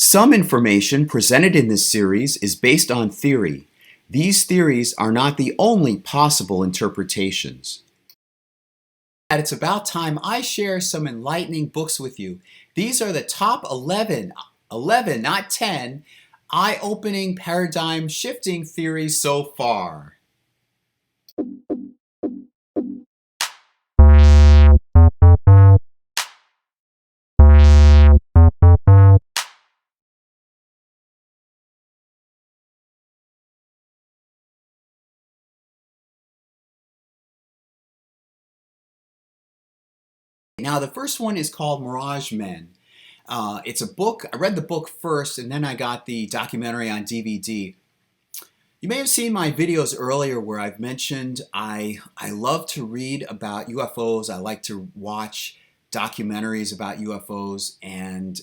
Some information presented in this series is based on theory. These theories are not the only possible interpretations. It's about time I share some enlightening books with you. These are the top 11, not 10, eye-opening, paradigm-shifting theories so far. Now, the first one is called Mirage Men. It's a book. I read the book first, and then I got the documentary on DVD. You may have seen my videos earlier where I've mentioned I love to read about UFOs. I like to watch documentaries about UFOs, and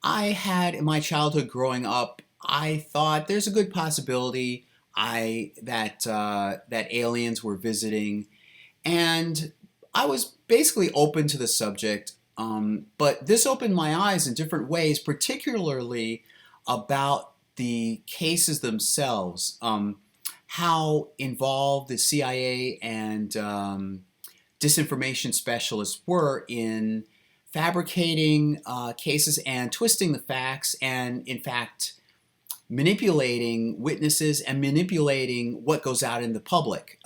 I had in my childhood growing up, I thought there's a good possibility that aliens were visiting, and I was basically open to the subject. But this opened my eyes in different ways, particularly about the cases themselves, how involved the CIA and disinformation specialists were in fabricating cases and twisting the facts, and in fact manipulating witnesses and manipulating what goes out in the public,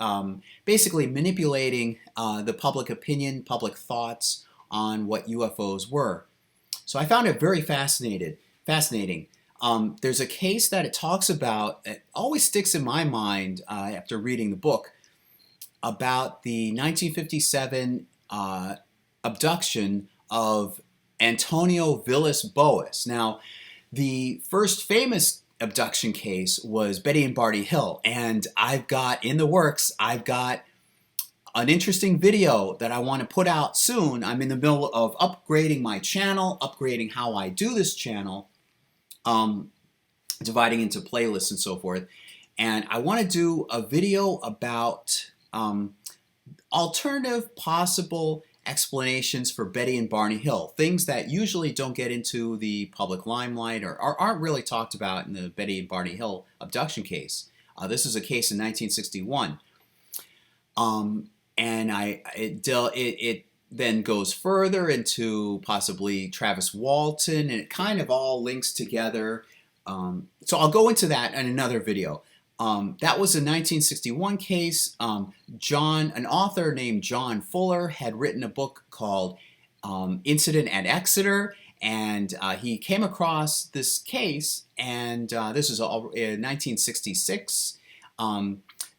basically manipulating the public opinion, public thoughts on what UFOs were. So I found it very fascinating. There's a case that it talks about, it always sticks in my mind after reading the book, about the 1957 abduction of Antonio Villas Boas. Now, the first famous abduction case was Betty and Barney Hill, and I've got in the works, I've got an interesting video that I want to put out soon. I'm in the middle of upgrading my channel, upgrading how I do this channel, dividing into playlists and so forth. And I want to do a video about alternative possible explanations for Betty and Barney Hill, things that usually don't get into the public limelight or aren't really talked about in the Betty and Barney Hill abduction case. This is a case in 1961. And it then goes further into possibly Travis Walton, and it kind of all links together. So I'll go into that in another video. That was a 1961 case. An author named John Fuller had written a book called Incident at Exeter, and he came across this case, and this is all in 1966.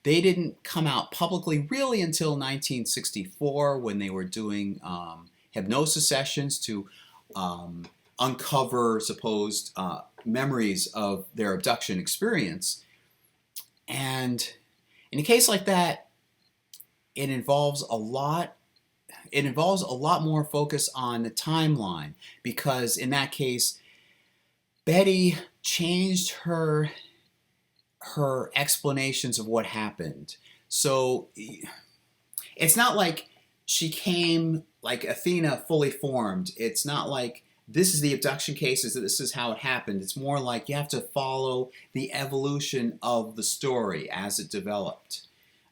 They didn't come out publicly really until 1964 when they were doing hypnosis sessions to uncover supposed memories of their abduction experience. And in a case like that, it involves a lot more focus on the timeline, because in that case, Betty changed her explanations of what happened. So it's not like she came like Athena fully formed. It's not like this is the abduction cases, this is how it happened. It's more like you have to follow the evolution of the story as it developed.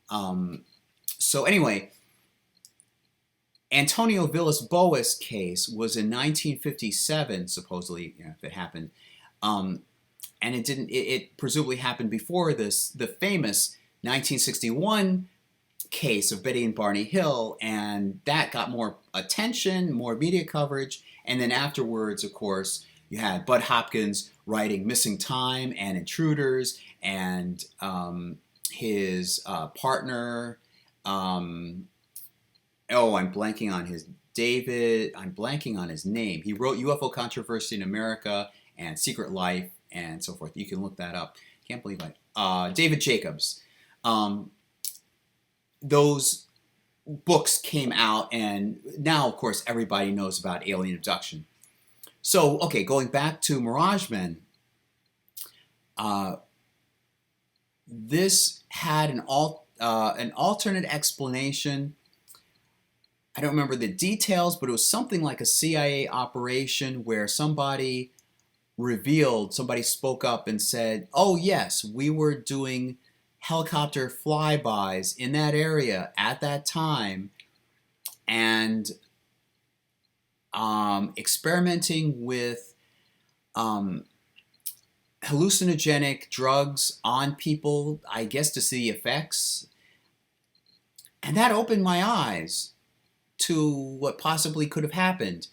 So anyway, Antonio Villas Boas case was in 1957, supposedly, if it happened. And it didn't. It presumably happened before this, the famous 1961 case of Betty and Barney Hill, and that got more attention, more media coverage. And then afterwards, of course, you had Bud Hopkins writing Missing Time and Intruders, and his partner. I'm blanking on his I'm blanking on his name. He wrote UFO Controversy in America and Secret Life and so forth. You can look that up. Can't believe David Jacobs. Those books came out, and now, of course, everybody knows about alien abduction. So, okay, going back to Mirage Men, this had an alternate explanation. I don't remember the details, but it was something like a CIA operation where somebody revealed, somebody spoke up and said, oh, yes, we were doing helicopter flybys in that area at that time and experimenting with um, hallucinogenic drugs on people, I guess to see effects. And that opened my eyes to what possibly could have happened.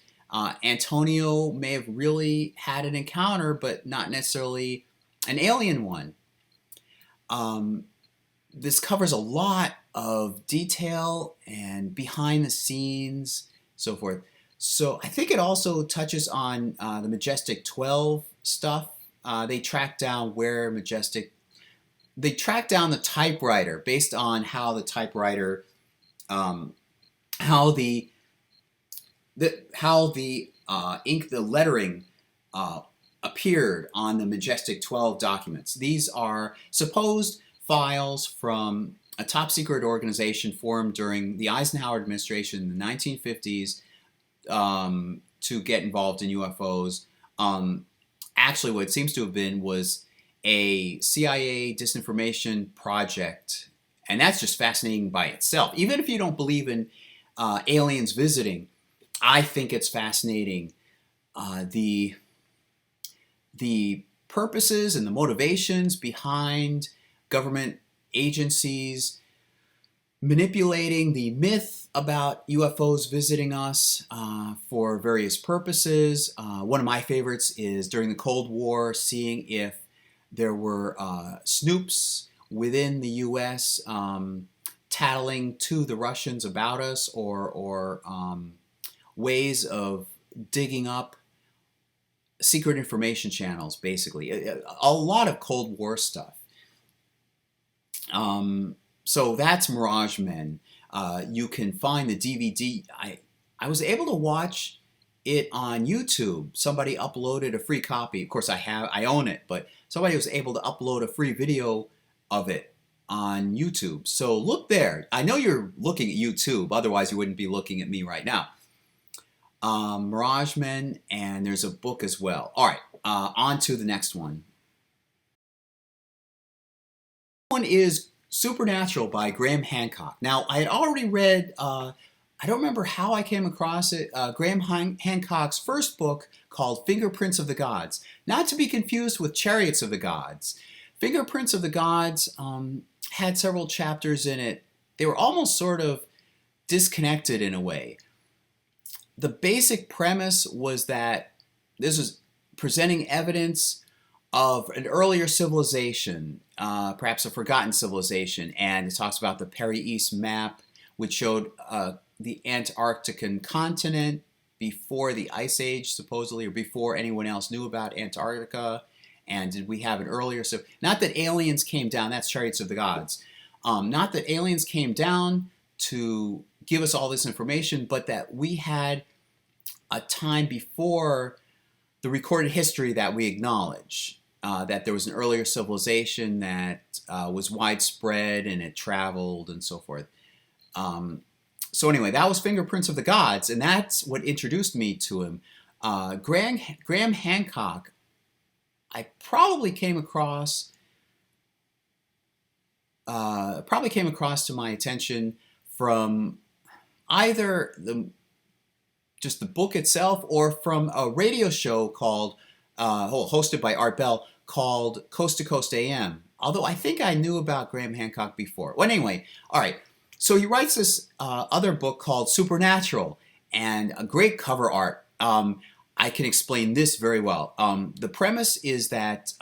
Antonio may have really had an encounter, but not necessarily an alien one. Um, this covers a lot of detail and behind the scenes, so forth. So I think it also touches on the Majestic 12 stuff. They track down where they track down the typewriter based on how the typewriter, how the ink, the lettering appeared on the Majestic 12 documents. These are supposed files from a top secret organization formed during the Eisenhower administration in the 1950s to get involved in UFOs. Actually, what it seems to have been was a CIA disinformation project. And that's just fascinating by itself. Even if you don't believe in aliens visiting, I think it's fascinating. The purposes and the motivations behind government agencies manipulating the myth about UFOs visiting us for various purposes. One of my favorites is during the Cold War, seeing if there were snoops within the U.S. Tattling to the Russians about us, or ways of digging up secret information channels, basically. A lot of Cold War stuff. So that's Mirage Men. You can find the DVD. I was able to watch it on YouTube. Somebody uploaded a free copy. Of course, I own it, but somebody was able to upload a free video of it on YouTube. So look there. I know you're looking at YouTube, otherwise you wouldn't be looking at me right now. Mirage Men, and there's a book as well. All right, on to the next one. One is Supernatural by Graham Hancock. Now, I had already read, I don't remember how I came across it, Graham Hancock's first book called Fingerprints of the Gods. Not to be confused with Chariots of the Gods. Fingerprints of the Gods had several chapters in it. They were almost sort of disconnected in a way. The basic premise was that this was presenting evidence of an earlier civilization, perhaps a forgotten civilization, and it talks about the Perry East map, which showed the Antarctican continent before the Ice Age, supposedly, or before anyone else knew about Antarctica. And did we have an earlier? So, not that aliens came down. That's Chariots of the Gods. Not that aliens came down to give us all this information, but that we had a time before the recorded history that we acknowledge, that there was an earlier civilization that was widespread and it traveled and so forth. So anyway, that was Fingerprints of the Gods, and that's what introduced me to him. Graham Hancock, I probably came across to my attention from either just the book itself, or from a radio show called, hosted by Art Bell, called Coast to Coast AM. Although I think I knew about Graham Hancock before. Well, anyway, all right. So he writes this other book called Supernatural, and a great cover art. I can explain this very well. The premise is that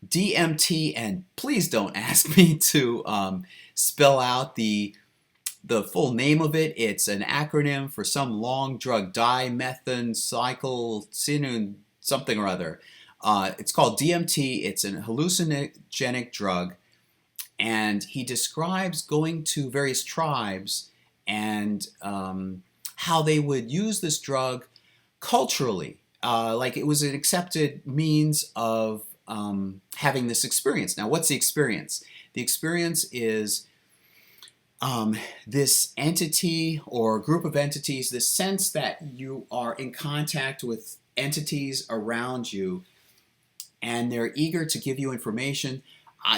DMT, and please don't ask me to spell out the full name of it. It's an acronym for some long drug, dimethencyclcinone something or other. It's called DMT. It's an hallucinogenic drug, and he describes going to various tribes and how they would use this drug culturally, like it was an accepted means of having this experience. Now, what's the experience? The experience is this entity or group of entities, this sense that you are in contact with entities around you and they're eager to give you information.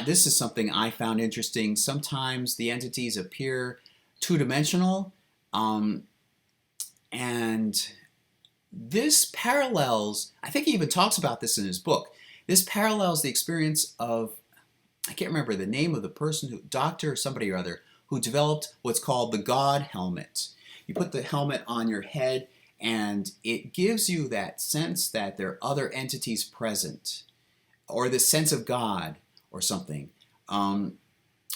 This is something I found interesting. Sometimes the entities appear two-dimensional, um, and this parallels, I think he even talks about this in his book, this parallels the experience of, I can't remember the name of the person, doctor or somebody or other, who developed what's called the God helmet. You put the helmet on your head and it gives you that sense that there are other entities present, or the sense of God or something.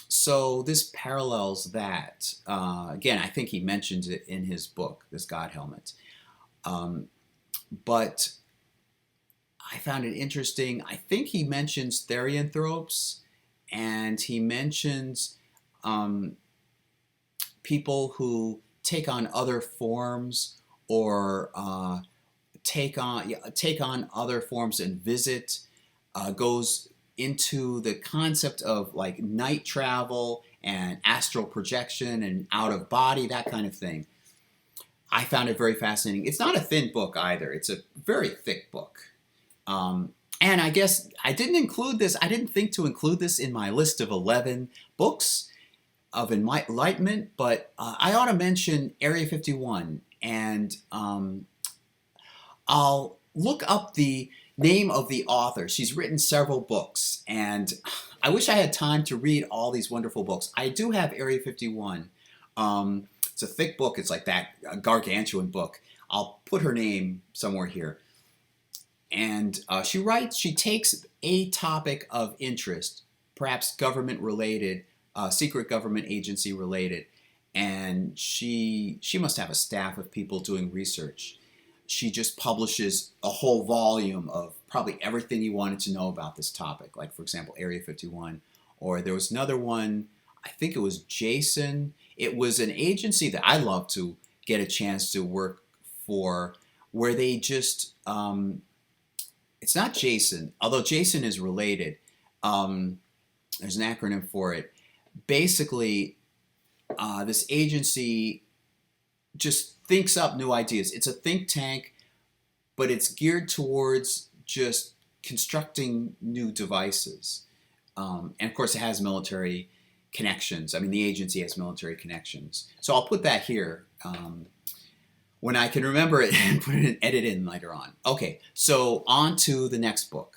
So this parallels that. Again, I think he mentions it in his book, this God helmet. But I found it interesting. I think he mentions therianthropes, and he mentions people who take on other forms, or take on other forms and visit. Goes into the concept of like night travel and astral projection and out of body, that kind of thing. I found it very fascinating. It's not a thin book either. It's a very thick book. And I guess I didn't include this. I didn't think to include this in my list of 11 books of enlightenment, but I ought to mention Area 51. And I'll look up the name of the author. She's written several books, and I wish I had time to read all these wonderful books. I do have Area 51. It's a thick book. It's like that, a gargantuan book. I'll put her name somewhere here. And she takes a topic of interest, perhaps government related, secret government agency related, and she must have a staff of people doing research. She just publishes a whole volume of probably everything you wanted to know about this topic, like, for example, Area 51. Or there was another one, I think it was Jason. It was an agency that I love to get a chance to work for, where they just, it's not Jason, although Jason is related. There's an acronym for it. Basically, this agency just thinks up new ideas. It's a think tank, but it's geared towards just constructing new devices. And of course, it has military connections. I mean, the agency has military connections. So I'll put that here when I can remember it and put it, edit in later on. Okay, so on to the next book.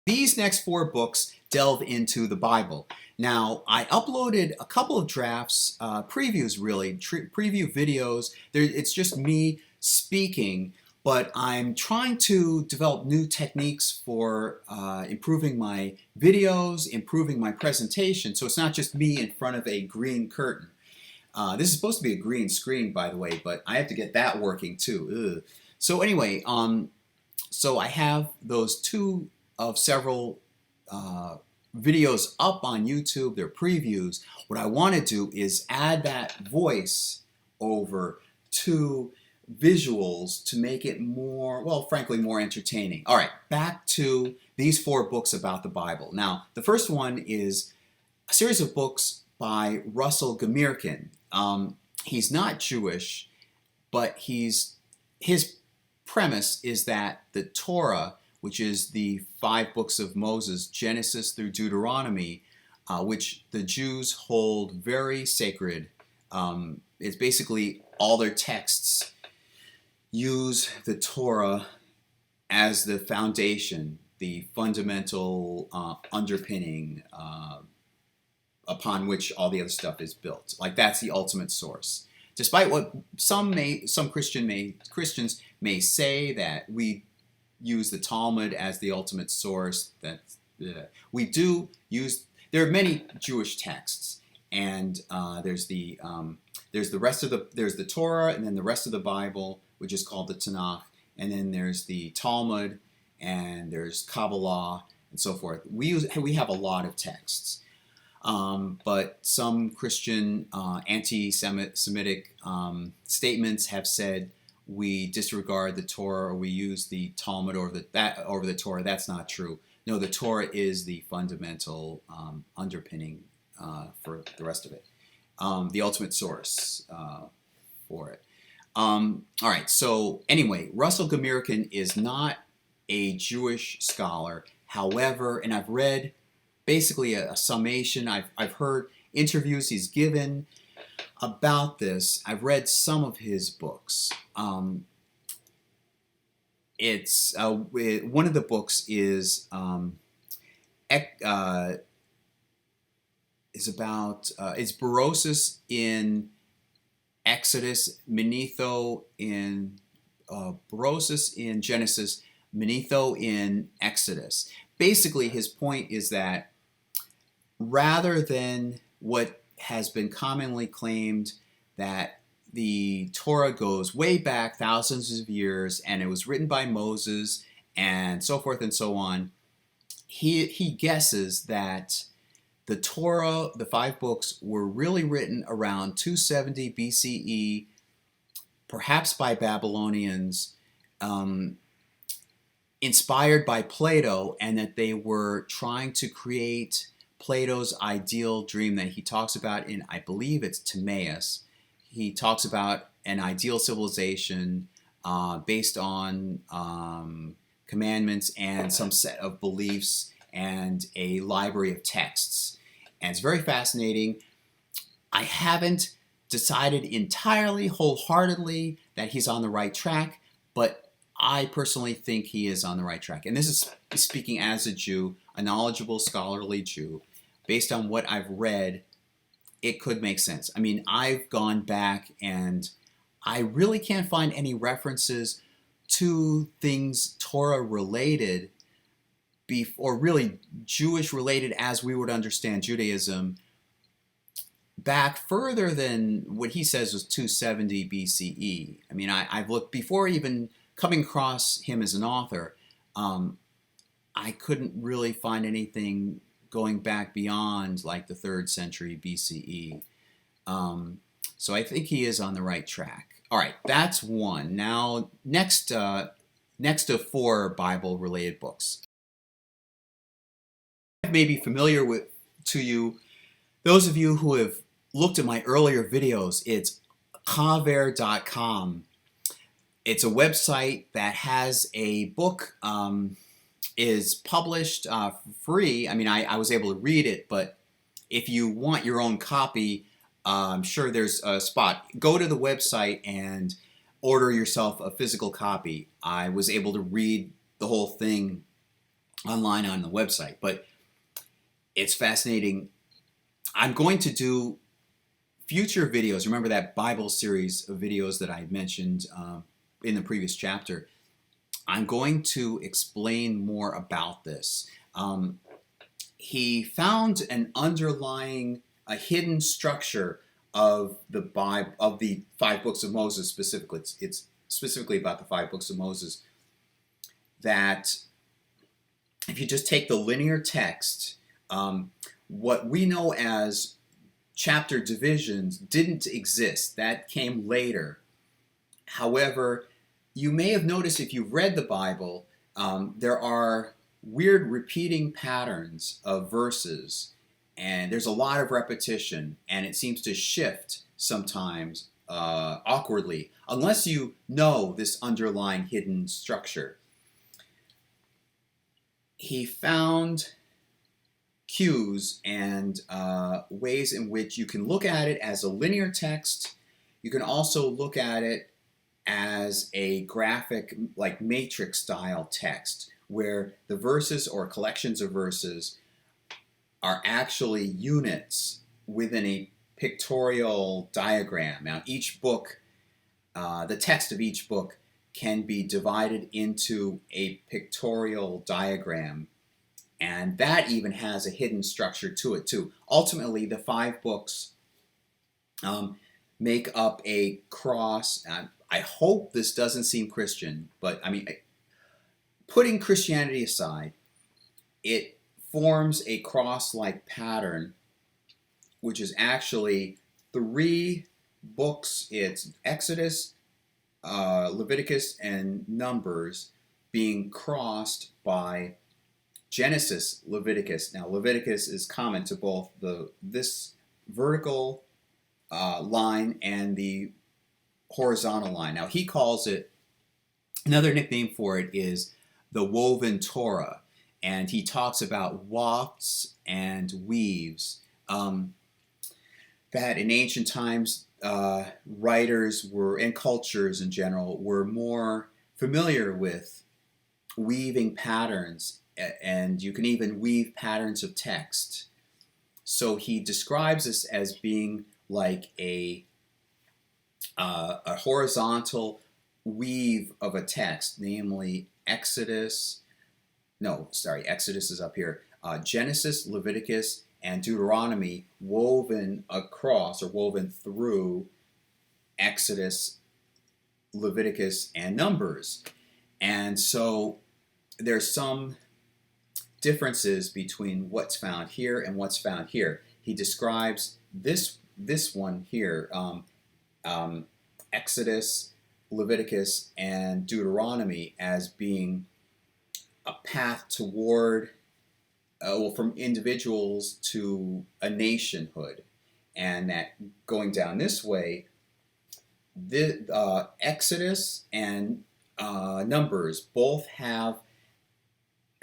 These next 4 books delve into the Bible. Now, I uploaded a couple of drafts, previews really, preview videos. It's just me speaking, but I'm trying to develop new techniques for improving my videos, improving my presentation, so it's not just me in front of a green curtain. This is supposed to be a green screen, by the way, but I have to get that working too. Ugh. So anyway, so I have those 2 of several videos up on YouTube. They're previews. What I want to do is add that voice over to visuals to make it more, well, frankly, more entertaining. All right, back to these 4 books about the Bible. Now, the first one is a series of books by Russell Gamirkin. He's not Jewish, but his premise is that the Torah, which is the 5 books of Moses, Genesis through Deuteronomy, which the Jews hold very sacred. It's basically all their texts use the Torah as the foundation, the fundamental underpinning upon which all the other stuff is built. Like, that's the ultimate source. Despite what some Christians may say, that we use the Talmud as the ultimate source, we do use. There are many Jewish texts, and there's the rest of there's the Torah, and then the rest of the Bible, which is called the Tanakh, and then there's the Talmud, and there's Kabbalah, and so forth. We have a lot of texts. But some Christian anti-Semitic statements have said we disregard the Torah, or we use the Talmud over the Torah. That's not true. No, the Torah is the fundamental underpinning for the rest of it, the ultimate source for it. All right. So anyway, Russell Gmirkin is not a Jewish scholar. However, and I've read basically a summation. I've heard interviews he's given about this. I've read some of his books. It's one of the books uh, is about it's Berosus in Exodus, Manetho in Berosus in Genesis, Manetho in Exodus. Basically, his point is that rather than what has been commonly claimed that the Torah goes way back thousands of years and it was written by Moses and so forth and so on, he guesses that the Torah, the five books, were really written around 270 BCE, perhaps by Babylonians, um, inspired by Plato, and that they were trying to create Plato's ideal dream that he talks about in, I believe it's Timaeus. He talks about an ideal civilization based on commandments and some set of beliefs and a library of texts. And it's very fascinating. I haven't decided entirely, wholeheartedly, that he's on the right track, but I personally think he is on the right track. And this is speaking as a Jew, a knowledgeable, scholarly Jew. Based on what I've read, it could make sense. I mean, I've gone back and I really can't find any references to things Torah related or really Jewish related as we would understand Judaism back further than what he says was 270 BCE. I mean, I've looked before even coming across him as an author. I couldn't really find anything going back beyond like the 3rd century BCE. So I think he is on the right track. All right, that's one. Now, next to 4 Bible-related books. May be familiar with to you, those of you who have looked at my earlier videos, it's kaver.com. It's a website that has a book, is published for free. I mean, I was able to read it, but if you want your own copy, I'm sure there's a spot. Go to the website and order yourself a physical copy. I was able to read the whole thing online on the website, but it's fascinating. I'm going to do future videos. Remember that Bible series of videos that I mentioned in the previous chapter? I'm going to explain more about this. He found an underlying, a hidden structure of the Bible, of the 5 books of Moses specifically. It's specifically about the 5 books of Moses, that if you just take the linear text, what we know as chapter divisions didn't exist. That came later. However, you may have noticed if you've read the Bible, there are weird repeating patterns of verses, and there's a lot of repetition, and it seems to shift sometimes awkwardly, unless you know this underlying hidden structure. He found cues and ways in which you can look at it as a linear text. You can also look at it as a graphic, like matrix style text, where the verses or collections of verses are actually units within a pictorial diagram. Now, each book, the text of each book can be divided into a pictorial diagram, and that even has a hidden structure to it too. Ultimately, the 5 books make up a cross. I hope this doesn't seem Christian, but I mean, putting Christianity aside, it forms a cross-like pattern, which is actually 3 books. It's Exodus, Leviticus, and Numbers being crossed by Genesis, Leviticus. Now, Leviticus is common to both this vertical line and the horizontal line. Now he calls it, another nickname for it is the woven Torah, and he talks about wafts and weaves. That in ancient times, writers were, and cultures in general, were more familiar with weaving patterns, and you can even weave patterns of text. So he describes this as being like a horizontal weave of a text, namely Exodus. No, sorry, Exodus is up here. Genesis, Leviticus, and Deuteronomy woven across or woven through Exodus, Leviticus, and Numbers. And so there's some differences between what's found here and what's found here. He describes this one here, Exodus, Leviticus, and Deuteronomy, as being a path toward, from individuals to a nationhood, and that going down this way, the Exodus and Numbers both have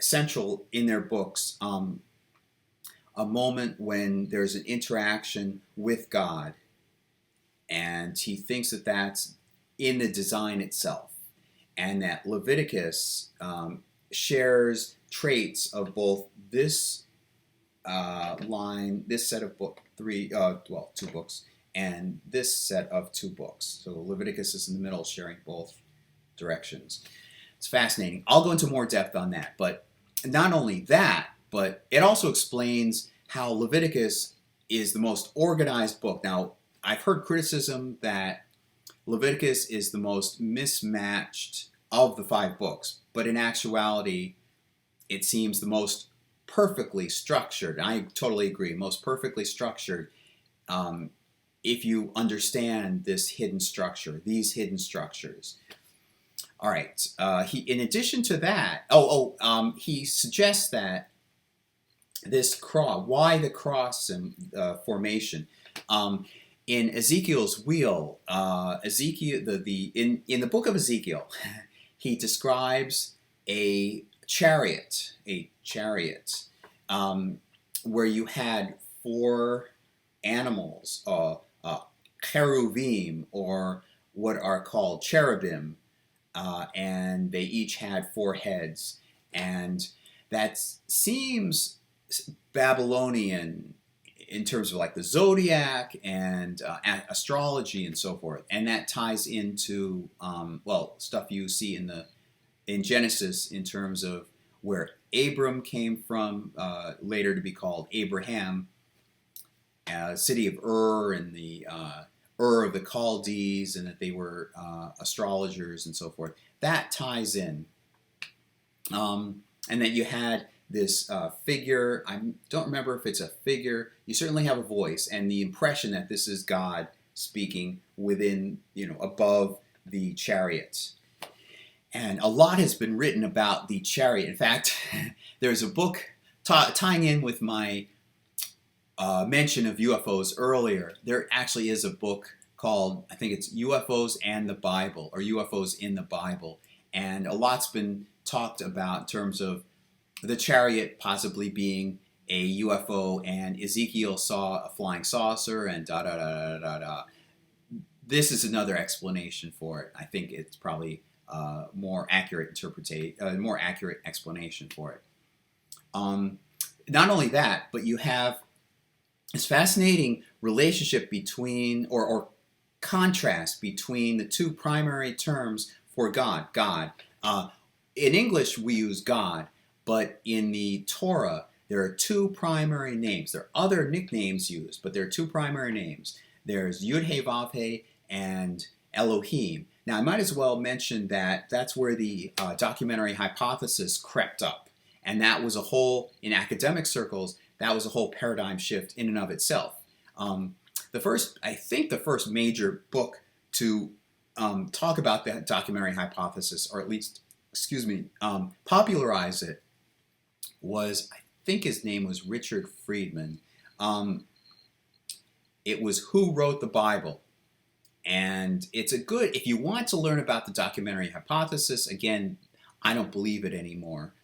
central in their books a moment when there's an interaction with God, and he thinks that that's in the design itself, and that Leviticus shares traits of both this line, this set of two books, and this set of two books. So Leviticus is in the middle, sharing both directions. It's fascinating. I'll go into more depth on that, but not only that, but it also explains how Leviticus is the most organized book. Now, I've heard criticism that Leviticus is the most mismatched of the 5 books, but in actuality, it seems the most perfectly structured. I totally agree, most perfectly structured, if you understand this hidden structure, these hidden structures. All right. In addition to that, he suggests that this cross, why the cross formation? In Ezekiel's wheel, in the book of Ezekiel, he describes a chariot, where you had 4 animals, cheruvim, or what are called cherubim, and they each had 4 heads, and that seems Babylonian in terms of like the zodiac and astrology and so forth, and that ties into stuff you see in Genesis in terms of where Abram came from, later to be called Abraham, city of Ur, and the Ur of the Chaldees, and that they were astrologers and so forth. That ties in, and that you had this figure. I don't remember if it's a figure. You certainly have a voice, and the impression that this is God speaking within, above the chariot. And a lot has been written about the chariot. In fact, there's a book tying in with my mention of UFOs earlier. There actually is a book called, I think it's UFOs and the Bible, or UFOs in the Bible. And a lot's been talked about in terms of the chariot possibly being a UFO, and Ezekiel saw a flying saucer, and da-da-da-da-da-da. This is another explanation for it. I think it's probably more accurate explanation for it. Not only that, but you have this fascinating relationship between, or contrast between, the 2 primary terms for God. In English, we use God, but in the Torah, there are 2 primary names. There are other nicknames used, but there are 2 primary names. There's Yud-He-Vav-He and Elohim. Now, I might as well mention that that's where the documentary hypothesis crept up. And that was in academic circles, that was a whole paradigm shift in and of itself. The first major book to talk about that documentary hypothesis, or at least, popularize it, was, I think his name was Richard Friedman. It was Who Wrote the Bible? And it's a good, if you want to learn about the documentary hypothesis, again, I don't believe it anymore.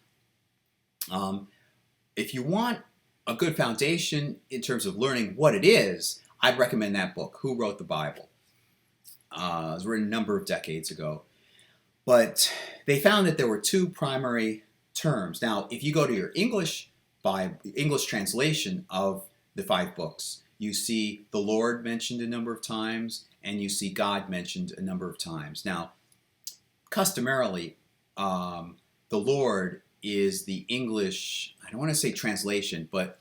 If you want a good foundation in terms of learning what it is, I'd recommend that book, Who Wrote the Bible? It was written a number of decades ago. But they found that there were two primary terms. Now, if you go to your English translation of the 5 books, you see the Lord mentioned a number of times, and you see God mentioned a number of times. Now, customarily, the Lord is the English, I don't want to say translation, but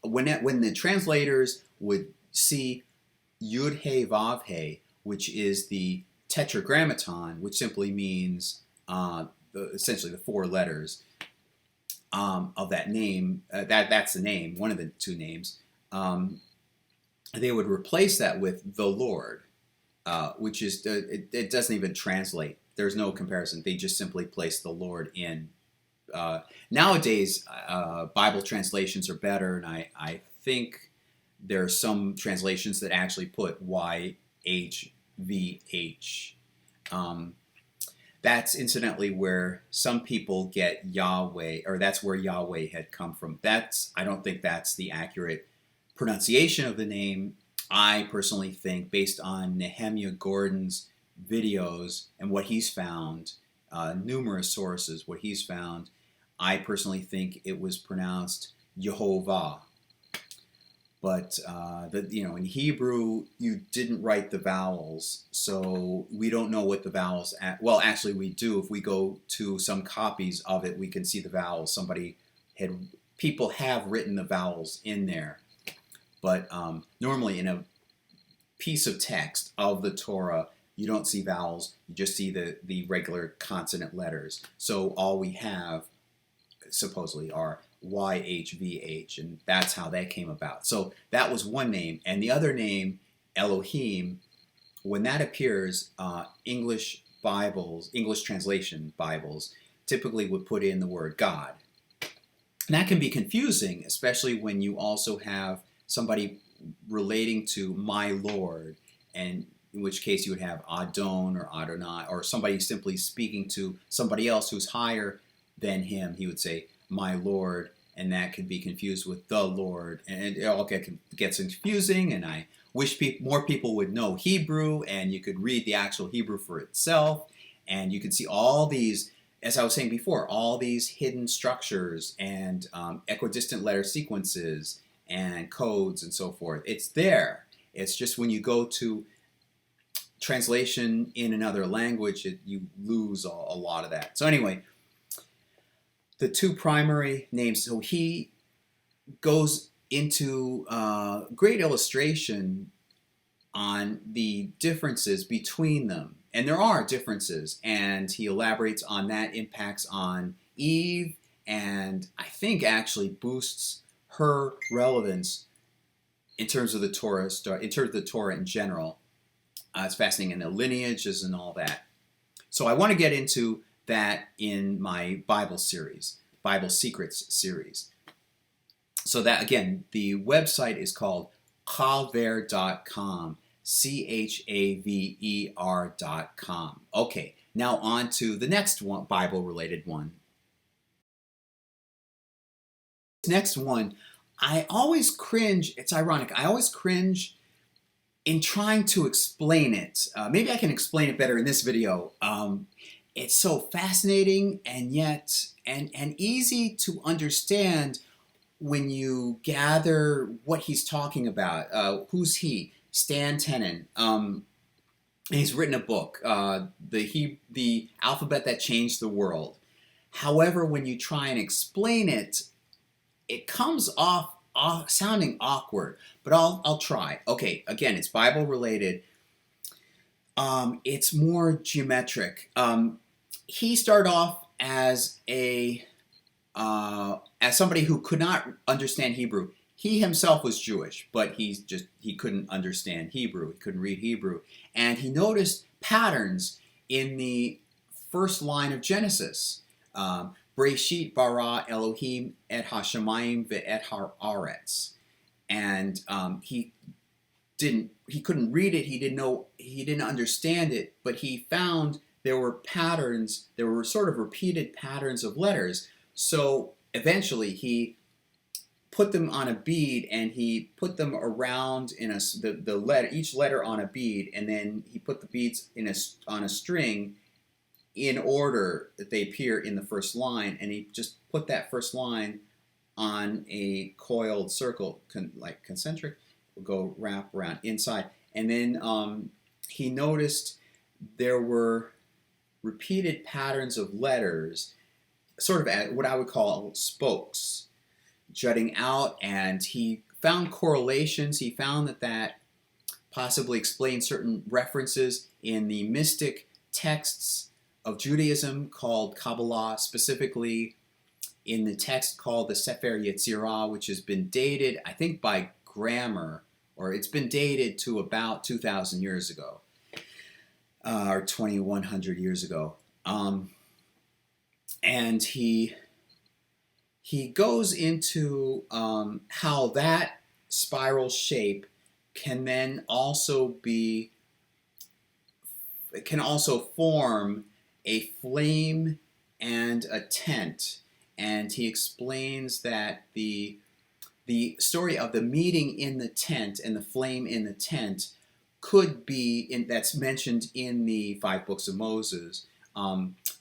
when the translators would see Yud He Vav He, which is the Tetragrammaton, which simply means essentially the 4 letters of that name, that's the name, one of the 2 names, they would replace that with the Lord, which is, it doesn't even translate. There's no comparison. They just simply place the Lord in. Nowadays, Bible translations are better, and I think there are some translations that actually put YHVH. That's incidentally where some people get Yahweh, or that's where Yahweh had come from. I don't think that's the accurate pronunciation of the name. I personally think, based on Nehemiah Gordon's videos and what he's found, numerous sources, what he's found, I personally think it was pronounced Yehovah. But in Hebrew, you didn't write the vowels, so we don't know what the vowels. Well, actually, we do. If we go to some copies of it, we can see the vowels. People have written the vowels in there, but normally in a piece of text of the Torah, you don't see vowels. You just see the regular consonant letters. So all we have, supposedly, are YHVH, and that's how that came about. So that was one name. And the other name, Elohim, when that appears, English translation Bibles, typically would put in the word God. And that can be confusing, especially when you also have somebody relating to my Lord, and in which case you would have Adon or Adonai, or somebody simply speaking to somebody else who's higher than him. He would say, my Lord, and that could be confused with the Lord, and it all gets confusing. And I wish more people would know Hebrew, and you could read the actual Hebrew for itself, and you could see all these, as I was saying before, all these hidden structures and equidistant letter sequences and codes and so forth. It's there. It's just when you go to translation in another language, you lose a lot of that. So anyway, the 2 primary names. So he goes into great illustration on the differences between them. And there are differences. And he elaborates on that impacts on Eve, and I think actually boosts her relevance in terms of the Torah, in general. It's fascinating, and the lineages and all that. So I want to get into that in my Bible series, Bible Secrets series. So that, again, the website is called chaver.com, CHAVER.com. Okay, now on to the next one, Bible-related one. This next one, I always cringe, it's ironic, I always cringe in trying to explain it. Maybe I can explain it better in this video. It's so fascinating and yet and easy to understand when you gather what he's talking about. Who's he? Stan Tenen. And he's written a book, The Alphabet That Changed the World. However, when you try and explain it, it comes off sounding awkward, but I'll try. Okay, again, it's Bible related. It's more geometric. He started off as somebody who could not understand Hebrew. He himself was Jewish, but he couldn't understand Hebrew. He couldn't read Hebrew, and he noticed patterns in the first line of Genesis. Breshit bara Elohim et hashamayim ve'et haaretz, and he he couldn't read it, he didn't understand it, but he found there were patterns, there were sort of repeated patterns of letters. So eventually he put them on a bead, and he put them around in the letter, each letter on a bead, and then he put the beads on a string in order that they appear in the first line, and he just put that first line on a coiled circle, like concentric, will go wrap around inside. And then he noticed there were repeated patterns of letters, sort of at what I would call spokes, jutting out, and he found correlations. He found that possibly explained certain references in the mystic texts of Judaism called Kabbalah, specifically in the text called the Sefer Yetzirah, which has been dated, I think, by grammar, or it's been dated to about 2,000 years ago, or 2,100 years ago. And he goes into how that spiral shape can then also form a flame and a tent. And he explains that the story of the meeting in the tent and the flame in the tent could be, that's mentioned in the 5 books of Moses,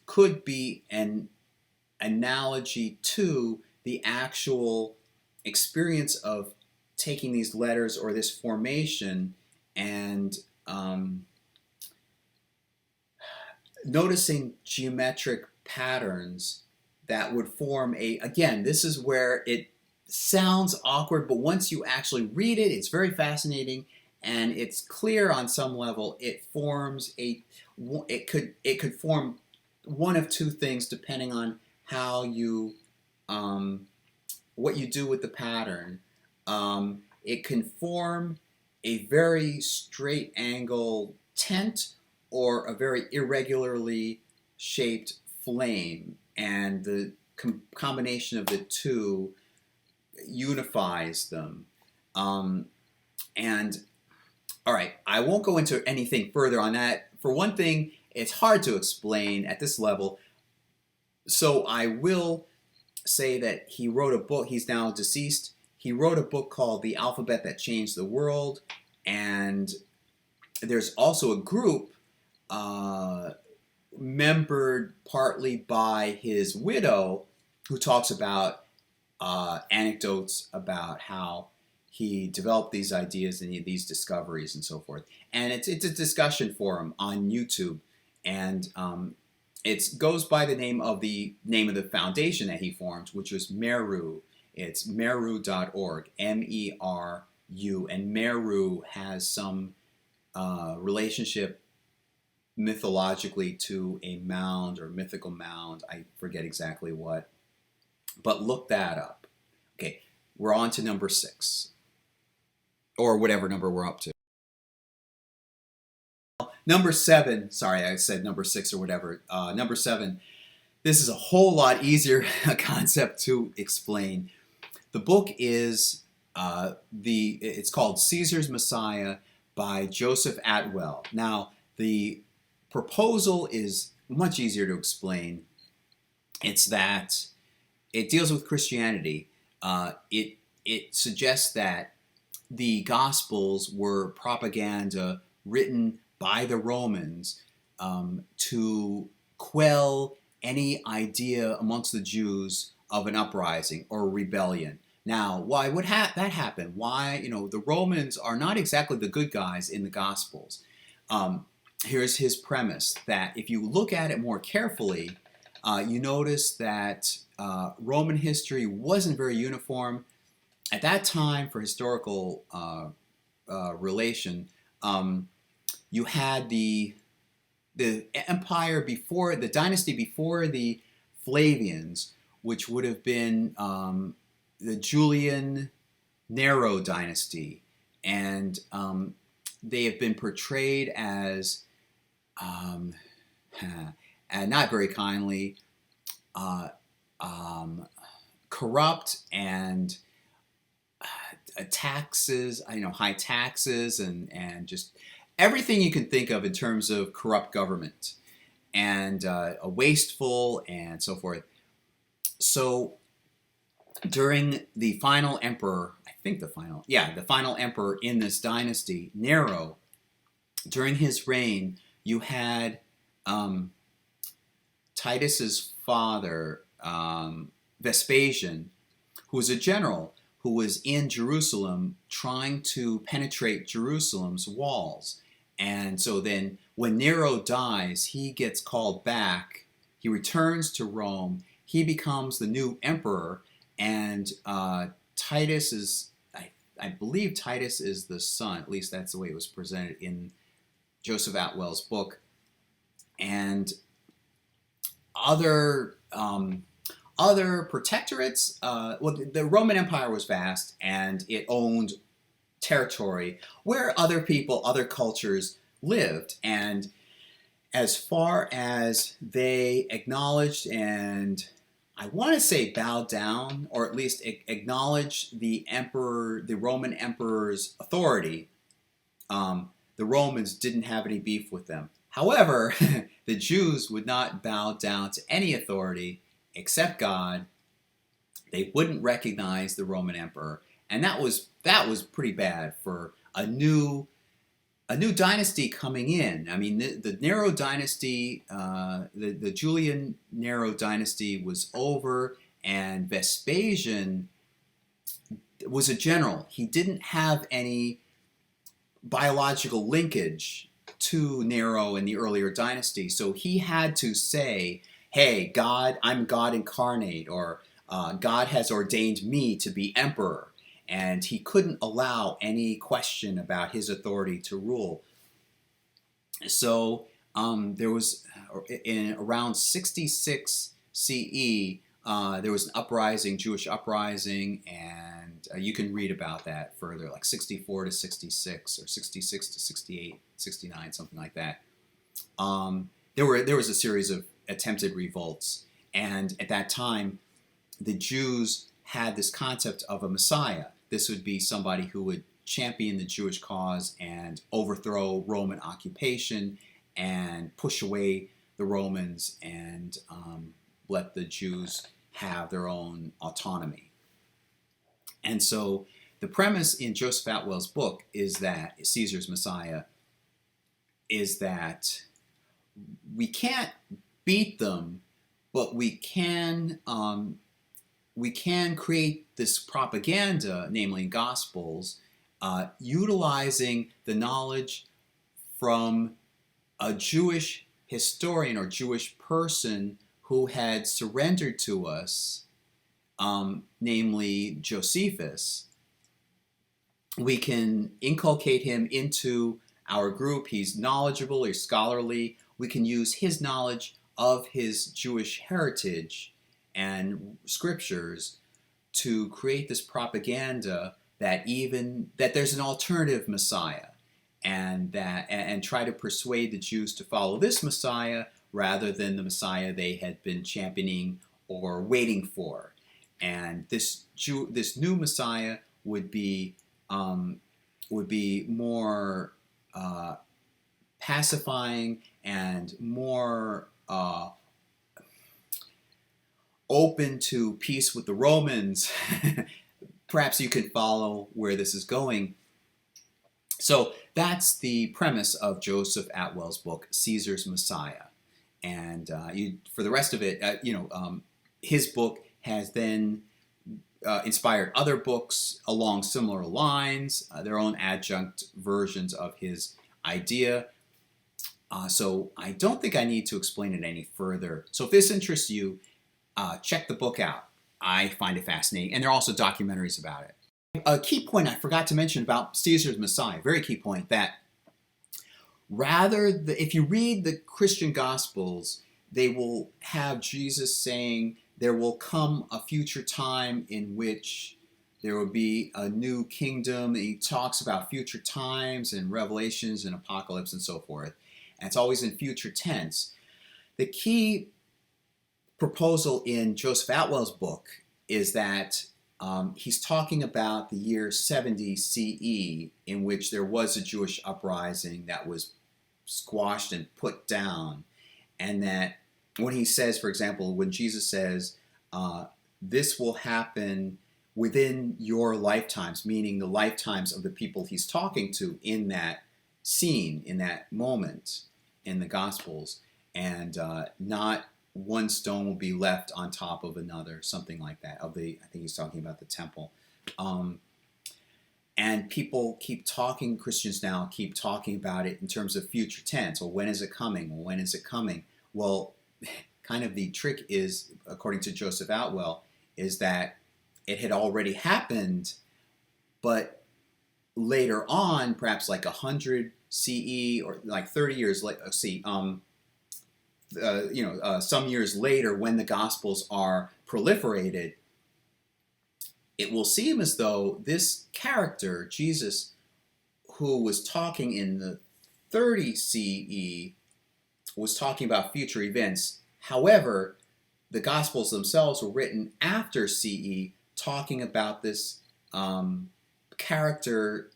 could be an analogy to the actual experience of taking these letters or this formation and noticing geometric patterns that would form again, this is where it sounds awkward, but once you actually read it, it's very fascinating, and it's clear on some level. It could form one of two things depending on how you what you do with the pattern. It can form a very straight angle tent or a very irregularly shaped flame, and the combination of the two unifies them. And all right, I won't go into anything further on that. For one thing, it's hard to explain at this level, so I will say that he wrote a book. He's now deceased. He wrote a book called The Alphabet That Changed the World, and there's also a group membered partly by his widow who talks about anecdotes about how he developed these ideas and these discoveries and so forth. And it's a discussion forum on YouTube, and it goes by the name of the foundation that he formed, which was Meru. It's meru.org, MERU, and Meru has some relationship mythologically to a mound or mythical mound. I forget exactly what, but look that up. Okay, we're on to number 6, or whatever number we're up to. Number 7, sorry, I said number 6 or whatever. Number 7, this is a whole lot easier concept to explain. The book is it's called Caesar's Messiah by Joseph Atwell. Now, the proposal is much easier to explain. It's that it deals with Christianity. It suggests that the Gospels were propaganda written by the Romans to quell any idea amongst the Jews of an uprising or a rebellion. Now, why would that happen? Why, the Romans are not exactly the good guys in the Gospels. Here's his premise, that if you look at it more carefully, you notice that Roman history wasn't very uniform. At that time, for historical relation, you had the empire before, the dynasty before the Flavians, which would have been the Julian Nero dynasty, and they have been portrayed as, and not very kindly, corrupt and taxes, high taxes, and just everything you can think of in terms of corrupt government and a wasteful and so forth. So during the final emperor, the final emperor in this dynasty, Nero, during his reign, you had Titus's father, Vespasian, who was a general who was in Jerusalem trying to penetrate Jerusalem's walls. And so then when Nero dies, he gets called back. He returns to Rome. He becomes the new emperor. And Titus is, I believe Titus is the son. At least that's the way it was presented in Joseph Atwell's book. And other protectorates, the Roman Empire was vast, and it owned territory where other people, other cultures lived. And as far as they acknowledged and I want to say bowed down, or at least acknowledged the Roman emperor's authority, the Romans didn't have any beef with them. However, the Jews would not bow down to any authority except God. They wouldn't recognize the Roman emperor, and that was pretty bad for a new dynasty coming in. I mean, the Nero dynasty, the Julian Nero dynasty was over, and Vespasian was a general. He didn't have any biological linkage to Nero in the earlier dynasty, so he had to say, hey, God, I'm God incarnate, or God has ordained me to be emperor. And he couldn't allow any question about his authority to rule. So there was, in around 66 CE, there was an uprising, Jewish uprising, and you can read about that further, like 64 to 66, or 66 to 68, 69, something like that. There was a series of attempted revolts, and at that time, the Jews had this concept of a Messiah. This would be somebody who would champion the Jewish cause and overthrow Roman occupation and push away the Romans and let the Jews have their own autonomy. And so the premise in Joseph Atwell's book is that Caesar's Messiah is that we can't beat them, but we can create this propaganda, namely Gospels, utilizing the knowledge from a Jewish historian or Jewish person who had surrendered to us, namely Josephus. We can inculcate him into our group. He's knowledgeable, he's scholarly. We can use his knowledge of his Jewish heritage and scriptures to create this propaganda that there's an alternative Messiah, and try to persuade the Jews to follow this Messiah rather than the Messiah they had been championing or waiting for. And this new Messiah would be more pacifying and more open to peace with the Romans. Perhaps you can follow where this is going. So that's the premise of Joseph Atwell's book, Caesar's Messiah. And for the rest of it, his book has then inspired other books along similar lines, their own adjunct versions of his idea. So I don't think I need to explain it any further. So if this interests you, check the book out. I find it fascinating. And there are also documentaries about it. A key point I forgot to mention about Caesar's Messiah, very key point, that if you read the Christian Gospels, they will have Jesus saying there will come a future time in which there will be a new kingdom. He talks about future times and Revelations and Apocalypse and so forth. And it's always in future tense. The key proposal in Joseph Atwell's book is that he's talking about the year 70 CE, in which there was a Jewish uprising that was squashed and put down. And that when he says, for example, when Jesus says, this will happen within your lifetimes, meaning the lifetimes of the people he's talking to in that scene, in that moment in the Gospels, and not one stone will be left on top of another, something like that. I think he's talking about the temple. And people keep talking, Christians now keep talking about it in terms of future tense. Well, when is it coming? Well, when is it coming? Well, kind of the trick is, according to Joseph Outwell, is that it had already happened, but later on, perhaps like 100 CE or like 30 years later, some years later, when the Gospels are proliferated, it will seem as though this character, Jesus, who was talking in the 30 CE, was talking about future events. However, the Gospels themselves were written after CE, talking about this character,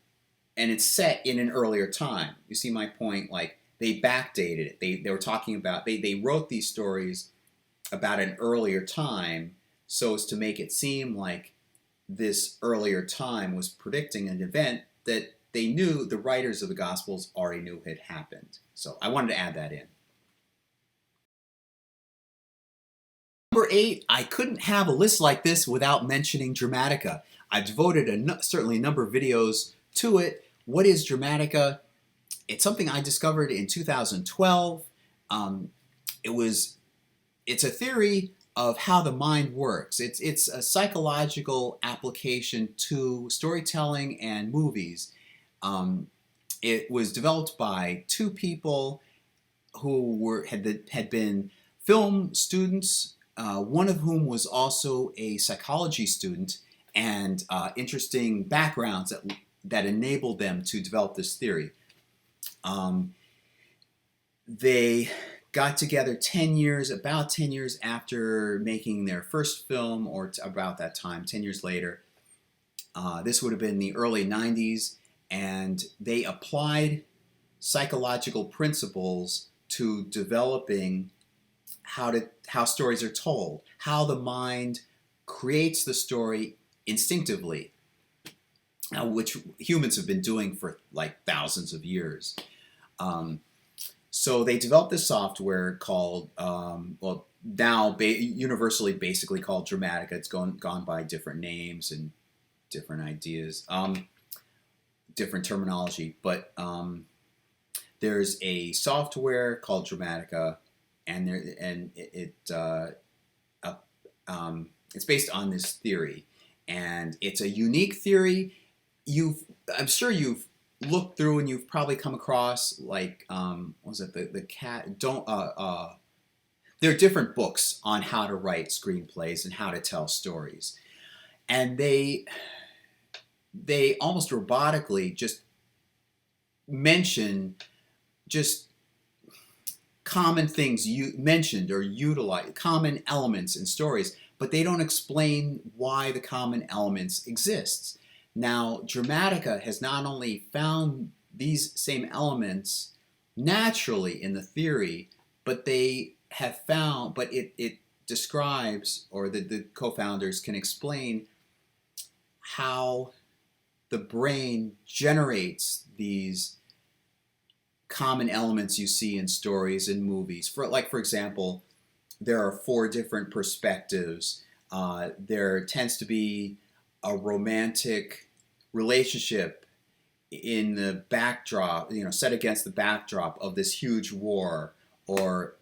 and it's set in an earlier time. You see my point? Like, they backdated it. They were talking about, they wrote these stories about an earlier time so as to make it seem like this earlier time was predicting an event that they knew, the writers of the Gospels already knew had happened. So I wanted to add that in. Number 8, I couldn't have a list like this without mentioning Dramatica. I've devoted certainly a number of videos to it. What is Dramatica? It's something I discovered in 2012. It's a theory of how the mind works. It's a psychological application to storytelling and movies. It was developed by two people who had been film students, one of whom was also a psychology student, and interesting backgrounds that enabled them to develop this theory. They got together about 10 years after making their first film, or about that time, 10 years later. This would have been the early 90s, and they applied psychological principles to developing how stories are told, how the mind creates the story instinctively, which humans have been doing for like thousands of years. So they developed this software called, now universally basically called Dramatica. It's gone by different names and different ideas, different terminology. But there's a software called Dramatica, and it's based on this theory, and it's a unique theory. I'm sure you've looked through and you've probably come across, like, what was it, the cat, there are different books on how to write screenplays and how to tell stories. And they almost robotically just mention just common things you mentioned or utilize, common elements in stories, but they don't explain why the common elements exist. Now, Dramatica has not only found these same elements naturally in the theory, but they have found, but it describes, or the co-founders can explain how the brain generates these common elements you see in stories and movies. For example, there are 4 different perspectives. There tends to be a romantic relationship in the backdrop, set against the backdrop of this huge war, or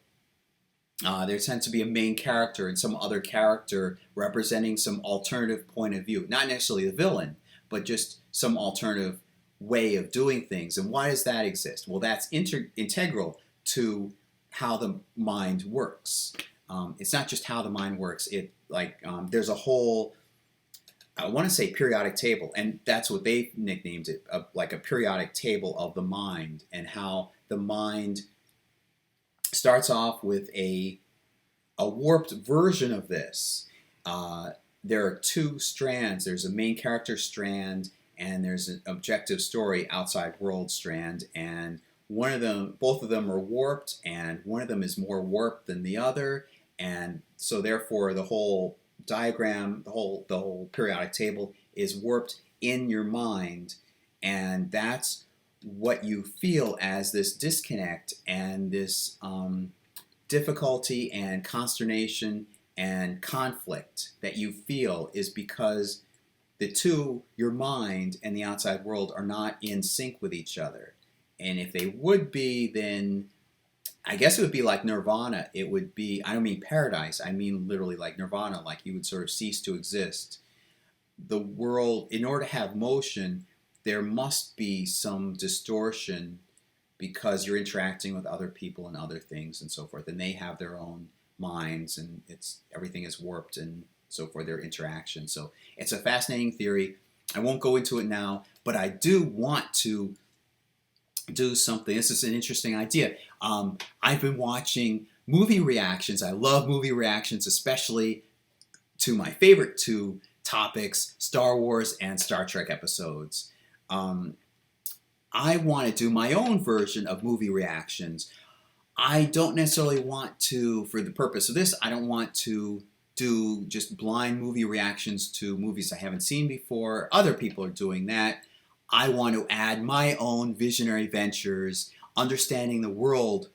there tends to be a main character and some other character representing some alternative point of view. Not necessarily the villain, but just some alternative way of doing things. And why does that exist? Well, that's integral to how the mind works. It's not just how the mind works. There's a whole, I want to say, periodic table, and that's what they nicknamed it, like a periodic table of the mind, and how the mind starts off with a warped version of this there are two strands. There's a main character strand, and there's an objective story outside world strand, and both of them are warped, and one of them is more warped than the other, and so therefore the whole diagram, the whole periodic table is warped in your mind, and that's what you feel as this disconnect and this difficulty and consternation and conflict that you feel is because your mind and the outside world, are not in sync with each other. And if they would be, then I guess it would be like nirvana. It would be, I don't mean paradise, I mean literally like nirvana, like you would sort of cease to exist. The world, in order to have motion, there must be some distortion because you're interacting with other people and other things and so forth, and they have their own minds, and everything is warped and so forth, their interaction. So it's a fascinating theory. I won't go into it now, but I do want to do something. This is an interesting idea. I've been watching movie reactions. I love movie reactions, especially to my favorite two topics, Star Wars and Star Trek episodes. I want to do my own version of movie reactions. I don't necessarily want to, for the purpose of this, I don't want to do just blind movie reactions to movies I haven't seen before. Other people are doing that. I want to add my own visionary ventures, understanding the world,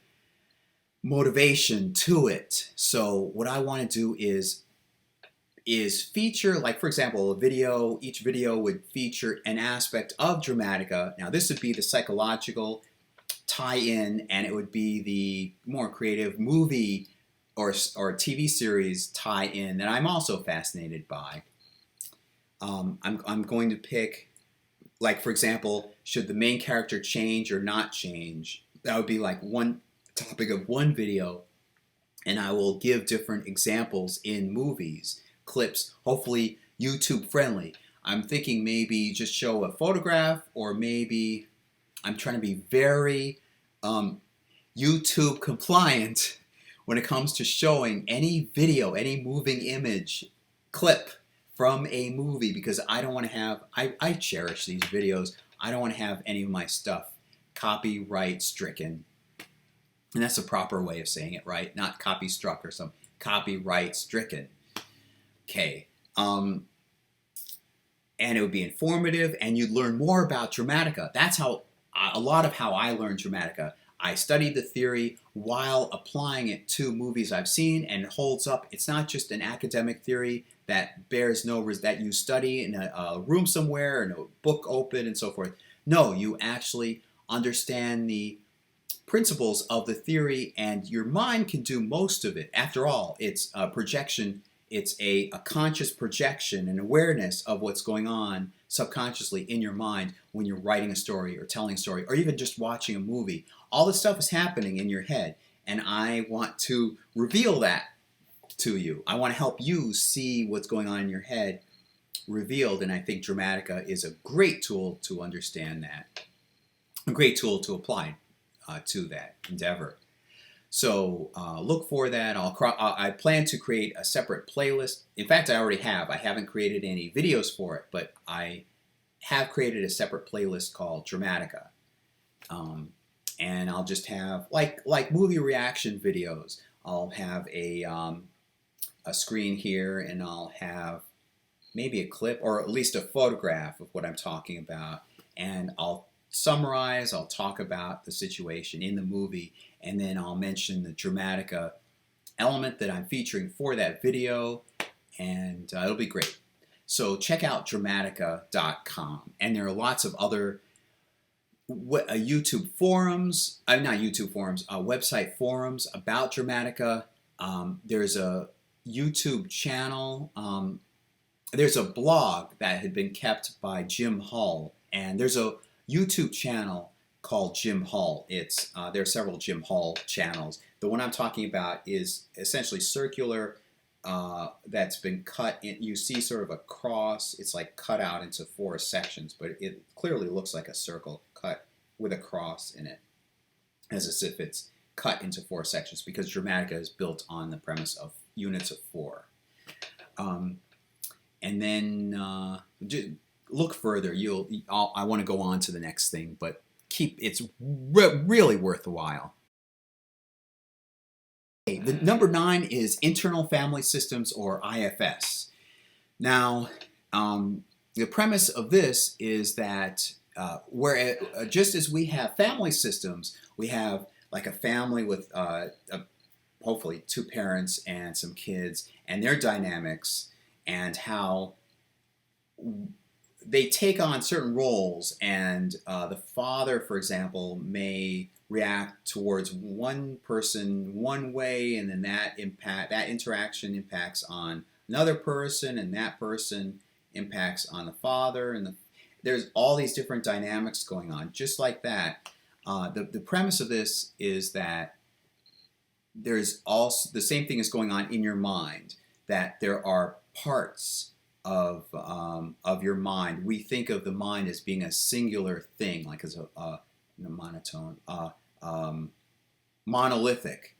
motivation to it. So what I want to do is feature, like for example, each video would feature an aspect of Dramatica. Now this would be the psychological tie-in, and it would be the more creative movie or TV series tie-in that I'm also fascinated by. I'm going to pick, like for example, should the main character change or not change? That would be like one topic of one video, and I will give different examples in movies, clips, hopefully YouTube friendly. I'm thinking maybe just show a photograph, or maybe I'm trying to be very YouTube compliant when it comes to showing any video, any moving image clip from a movie, because I don't want to have, I cherish these videos. I don't want to have any of my stuff copyright stricken. And that's the proper way of saying it, right? Not copy struck or something. Copyright stricken. Okay. And it would be informative, and you'd learn more about Dramatica. That's how a lot of how I learned Dramatica. I studied the theory while applying it to movies I've seen, and it holds up. It's not just an academic theory that bears that you study in a room somewhere, and a book open and so forth. No, you actually understand the principles of the theory, and your mind can do most of it. After all, it's a projection. It's a conscious projection and awareness of what's going on subconsciously in your mind when you're writing a story or telling a story or even just watching a movie. All this stuff is happening in your head, and I want to reveal that to you. I want to help you see what's going on in your head revealed, and I think Dramatica is a great tool to understand that, a great tool to apply to that endeavor. So look for that. I plan to create a separate playlist. In fact, I already have. I haven't created any videos for it, but I have created a separate playlist called Dramatica. And I'll just have, like movie reaction videos, I'll have a screen here, and I'll have maybe a clip or at least a photograph of what I'm talking about. And I'll summarize, I'll talk about the situation in the movie, and then I'll mention the Dramatica element that I'm featuring for that video, and it'll be great. So check out Dramatica.com, and there are lots of other YouTube forums, website forums about Dramatica. There's a YouTube channel, there's a blog that had been kept by Jim Hull, and there's a YouTube channel called Jim Hull. There are several Jim Hull channels. The one I'm talking about is essentially circular, that's been cut in. You see sort of a cross. It's like cut out into 4 sections, but it clearly looks like a circle cut with a cross in it, as if it's cut into 4 sections, because Dramatica is built on the premise of units of 4. and then look further. I want to go on to the next thing, but it's really worthwhile. Okay, the number 9 is internal family systems, or IFS. Now, the premise of this is that just as we have family systems, we have like a family with hopefully 2 parents and some kids, and their dynamics, and how they take on certain roles, and the father, for example, may react towards one person one way, and then that interaction impacts on another person, and that person impacts on the father, and there's all these different dynamics going on. Just like that, the premise of this is that there's also the same thing is going on in your mind. That there are parts of your mind. We think of the mind as being a singular thing, like as a monotone, monolithic.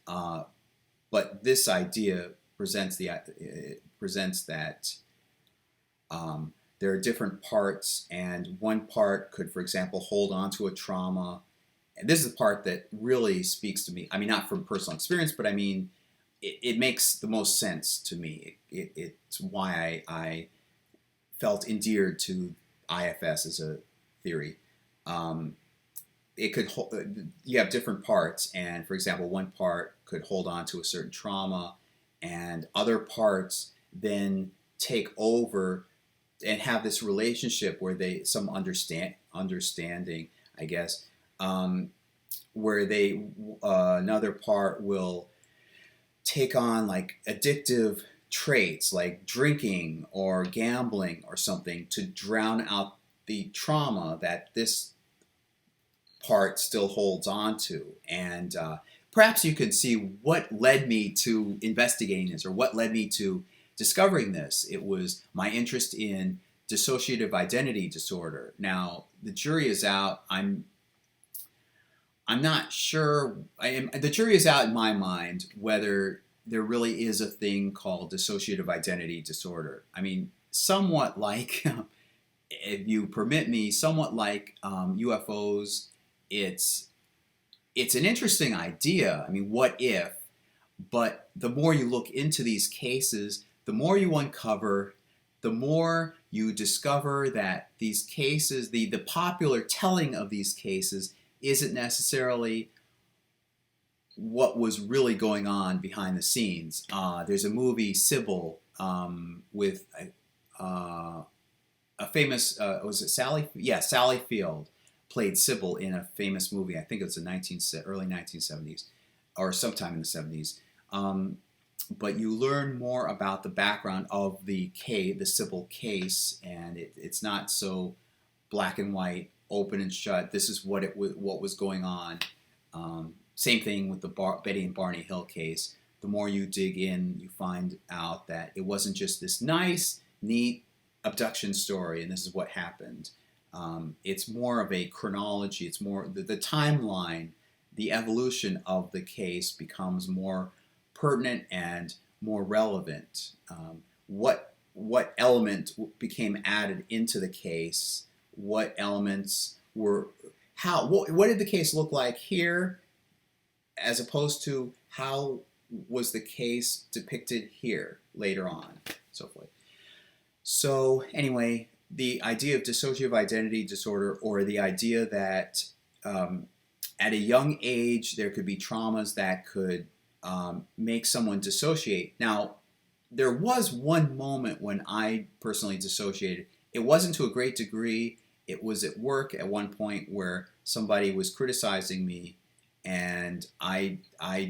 But this idea presents that there are different parts, and one part could, for example, hold on to a trauma. And this is the part that really speaks to me. I mean, not from personal experience, but I mean, it makes the most sense to me. It's why I felt endeared to IFS as a theory. It could you have different parts, and for example, one part could hold on to a certain trauma, and other parts then take over and have this relationship where some understanding, I guess, where another part will take on like addictive traits like drinking or gambling or something to drown out the trauma that this part still holds on to. And perhaps you could see what led me to investigating this, or what led me to discovering this. It was my interest in dissociative identity disorder. Now, the jury is out. I'm not sure. The jury is out in my mind whether there really is a thing called dissociative identity disorder. I mean, somewhat like, if you permit me, somewhat like UFOs. It's an interesting idea. I mean, what if? But the more you look into these cases, the more you uncover, the more you discover that these cases, the popular telling of these cases, isn't necessarily what was really going on behind the scenes. There's a movie, Sybil, with a famous, was it Sally? Yeah, Sally Field played Sybil in a famous movie. I think it was the early 1970s, or sometime in the 70s. But you learn more about the background of the Sybil case, and it's not so black and white, open and shut. This is what was going on. Same thing with the Betty and Barney Hill case. The more you dig in, you find out that it wasn't just this nice, neat abduction story, and this is what happened. It's more of a chronology. It's more the timeline, the evolution of the case becomes more pertinent and more relevant. What element became added into the case? What elements were what did the case look like here, as opposed to how was the case depicted here later on, so forth. So anyway, the idea of dissociative identity disorder, or the idea that at a young age there could be traumas that could make someone dissociate. Now, there was one moment when I personally dissociated. It wasn't to a great degree. It was at work at one point where somebody was criticizing me, and I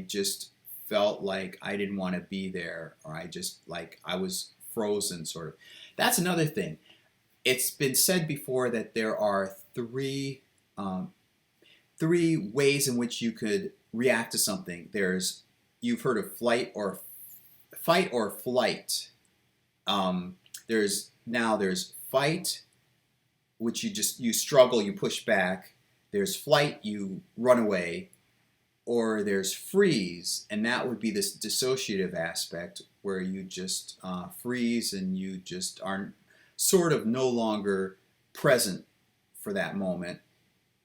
just felt like I didn't want to be there, or I was frozen, sort of. That's another thing. It's been said before that there are three ways in which you could react to something. You've heard of fight or flight. There's fight, which you struggle, you push back. There's flight, you run away, or there's freeze, and that would be this dissociative aspect where you just freeze and you just are sort of no longer present for that moment.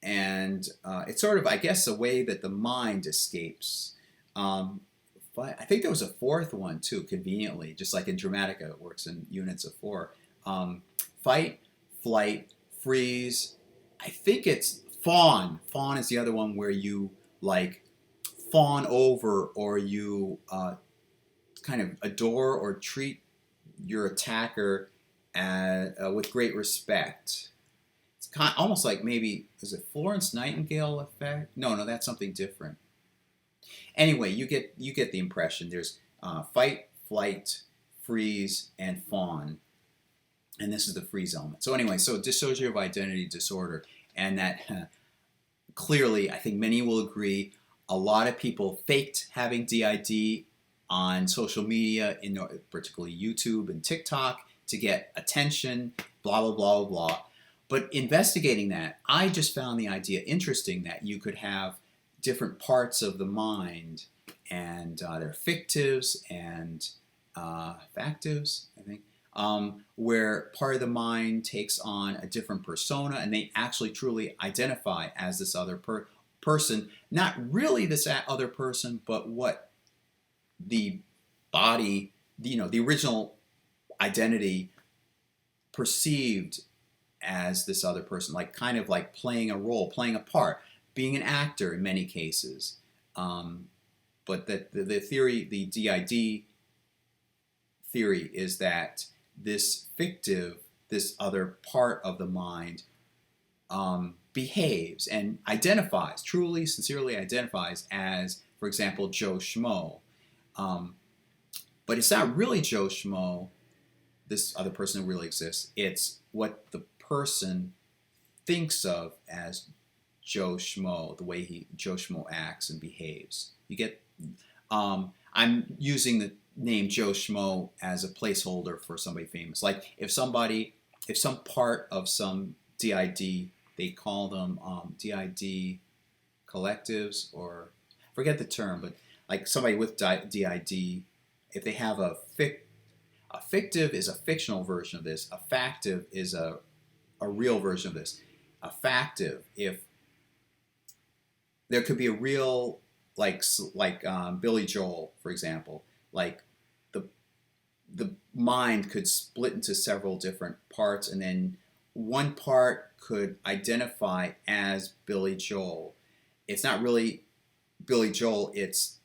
And it's sort of, I guess, a way that the mind escapes. But I think there was a fourth one too, conveniently, just like in Dramatica, it works in units of four. Um, Fight, flight, freeze. I think it's fawn. Fawn is the other one where you like fawn over, or you kind of adore or treat your attacker with great respect. It's kind of, almost like, maybe, is it Florence Nightingale effect? No, that's something different. Anyway, you get the impression. There's fight, flight, freeze, and fawn, and this is the freeze element. So anyway, so dissociative identity disorder, and that clearly, I think many will agree, a lot of people faked having DID on social media, in particularly YouTube and TikTok, to get attention, blah, blah, blah, blah. But investigating that, I just found the idea interesting that you could have different parts of the mind, and they're fictives and factives, I think, where part of the mind takes on a different persona, and they actually truly identify as this other person, not really this other person, but what the body, the original identity perceived as this other person, like kind of like playing a role, playing a part, being an actor in many cases. But that the theory, the DID theory, is that this fictive, this other part of the mind, behaves and identifies, truly, sincerely identifies as, for example, Joe Schmo. But it's not really Joe Schmo, this other person who really exists. It's what the person thinks of as Joe Schmo, the way Joe Schmo acts and behaves. You get, I'm using the name Joe Schmo as a placeholder for somebody famous. Like if some part of some DID, they call them DID collectives, or forget the term, but like somebody with DID, if they have a fictive is a fictional version of this, a factive is a real version of this. A factive, if there could be a real, like Billy Joel, for example, like the mind could split into several different parts, and then one part could identify as Billy Joel. It's not really Billy Joel, it's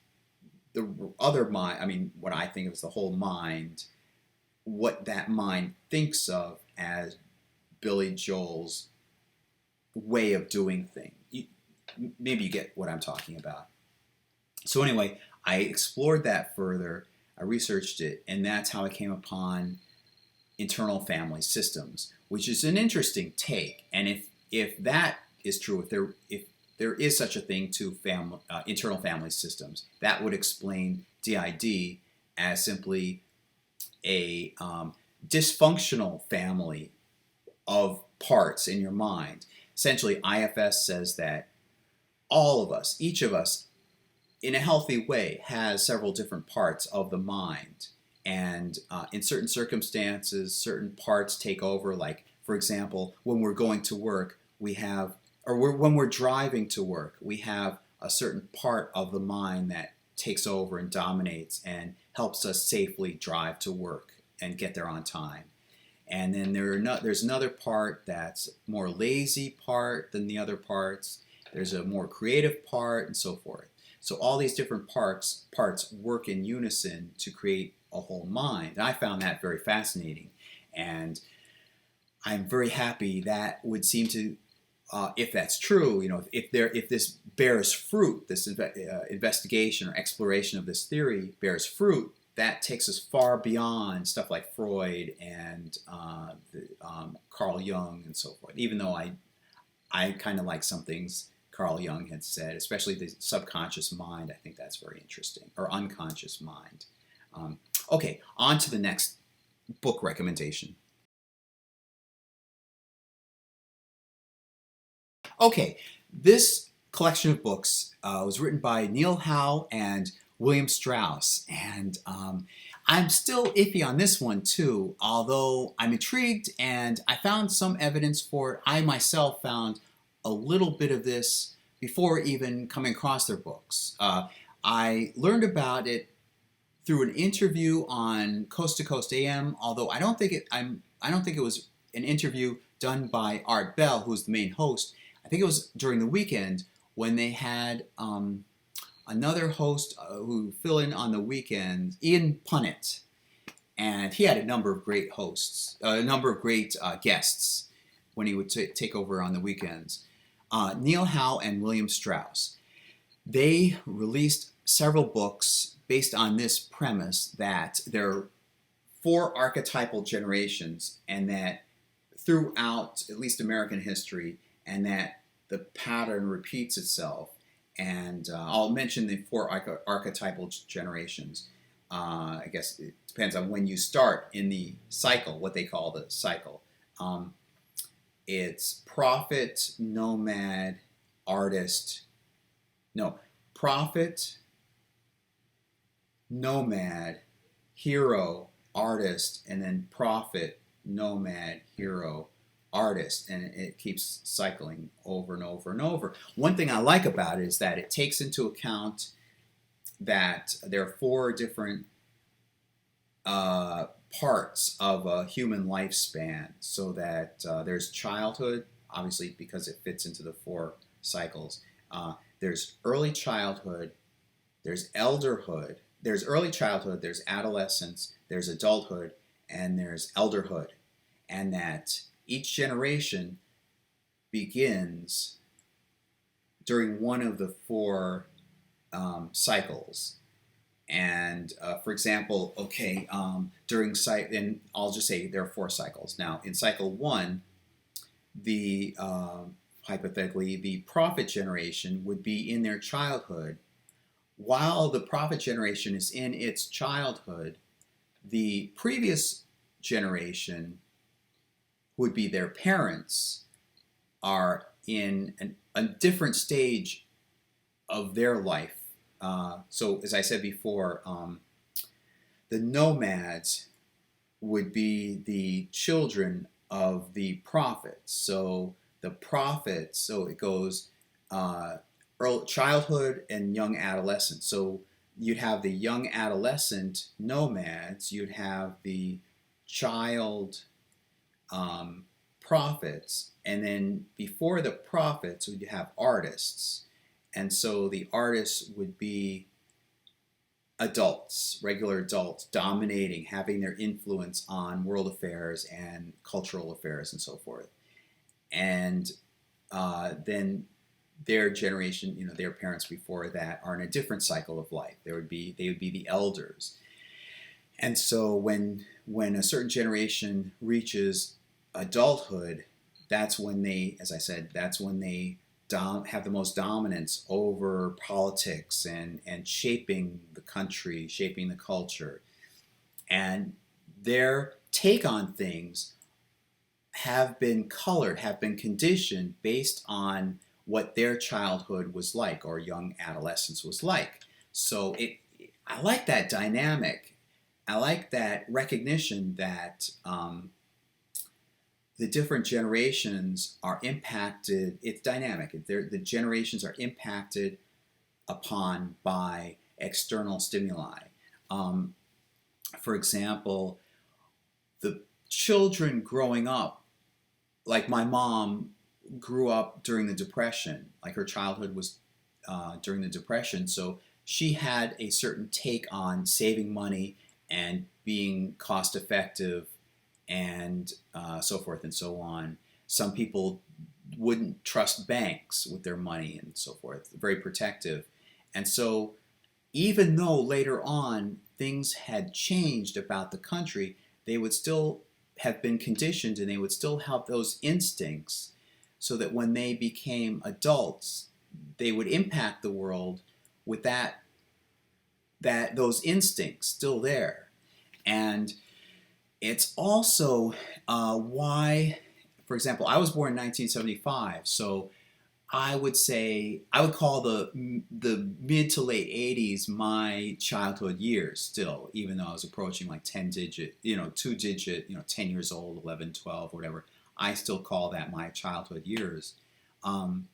the other mind. I mean, what I think of as the whole mind, what that mind thinks of as Billy Joel's way of doing things. Maybe you get what I'm talking about. So anyway, I explored that further. I researched it, and that's how I came upon internal family systems, which is an interesting take. And if that is true, if there is such a thing to internal family systems, that would explain DID as simply a dysfunctional family of parts in your mind. Essentially, IFS says that all of us, each of us, in a healthy way, has several different parts of the mind. And in certain circumstances, certain parts take over. Like, for example, when we're going to work, when we're driving to work, we have a certain part of the mind that takes over and dominates and helps us safely drive to work and get there on time. And then there's another part that's more lazy part than the other parts. There's a more creative part, and so forth. So all these different parts work in unison to create a whole mind. And I found that very fascinating. And I'm very happy that would seem to, if that's true, if this bears fruit, this investigation or exploration of this theory bears fruit, that takes us far beyond stuff like Freud and Carl Jung and so forth. Even though I kind of like some things Carl Jung had said, especially the subconscious mind. I think that's very interesting, or unconscious mind. Okay, on to the next book recommendation. Okay, this collection of books. It was written by Neil Howe and William Strauss, and I'm still iffy on this one too, although I'm intrigued and I found some evidence for it. I myself found a little bit of this before even coming across their books. I learned about it through an interview on Coast to Coast AM, although I don't think it was an interview done by Art Bell, who's the main host. I think it was during the weekend when they had another host who fill in on the weekend, Ian Punnett, and he had a number of great hosts, a number of great guests when he would take over on the weekends. Neil Howe and William Strauss. They released several books based on this premise that there are four archetypal generations, and that throughout at least American history, and that the pattern repeats itself. And I'll mention the four archetypal generations. I guess it depends on when you start in the cycle, what they call the cycle. It's prophet, nomad, artist. No, prophet, nomad, hero, artist, and then prophet, nomad, hero, artist, and it keeps cycling over and over and over. One thing I like about it is that it takes into account that there are four different parts of a human lifespan, so that there's childhood, obviously because it fits into the four cycles. There's early childhood, there's elderhood, there's early childhood, there's adolescence, there's adulthood, and there's elderhood. And that each generation begins during one of the four cycles. And for example, and I'll just say there are four cycles. Now, in cycle one, the hypothetically, the prophet generation would be in their childhood. While the prophet generation is in its childhood, the previous generation would be their parents, are in a different stage of their life. So, as I said before, the nomads would be the children of the prophets. So the prophets, so it goes early childhood and young adolescence. So you'd have the young adolescent nomads, you'd have the child prophets, and then before the prophets, you'd have artists. And so the artists would be adults, regular adults, dominating, having their influence on world affairs and cultural affairs and so forth. And then their generation, their parents before that are in a different cycle of life. They would be the elders. And so when a certain generation reaches adulthood, that's when they, as I said, have the most dominance over politics and shaping the country, shaping the culture. And their take on things have been colored, have been conditioned based on what their childhood was like or young adolescence was like. So I like that dynamic. I like that recognition that the different generations are impacted. It's dynamic. The generations are impacted upon by external stimuli. For example, the children growing up, like my mom grew up during the Depression, like her childhood was during the Depression, so she had a certain take on saving money and being cost effective and so forth and so on. Some people wouldn't trust banks with their money and so forth, very protective. And so even though later on things had changed about the country, they would still have been conditioned and they would still have those instincts, so that when they became adults, they would impact the world with those instincts still there. And it's also why, for example, I was born in 1975, so I would say I would call the mid to late 80s my childhood years still, even though I was approaching like 10 digit, 2 digit, 10 years old, 11, 12, whatever. I still call that my childhood years. Um,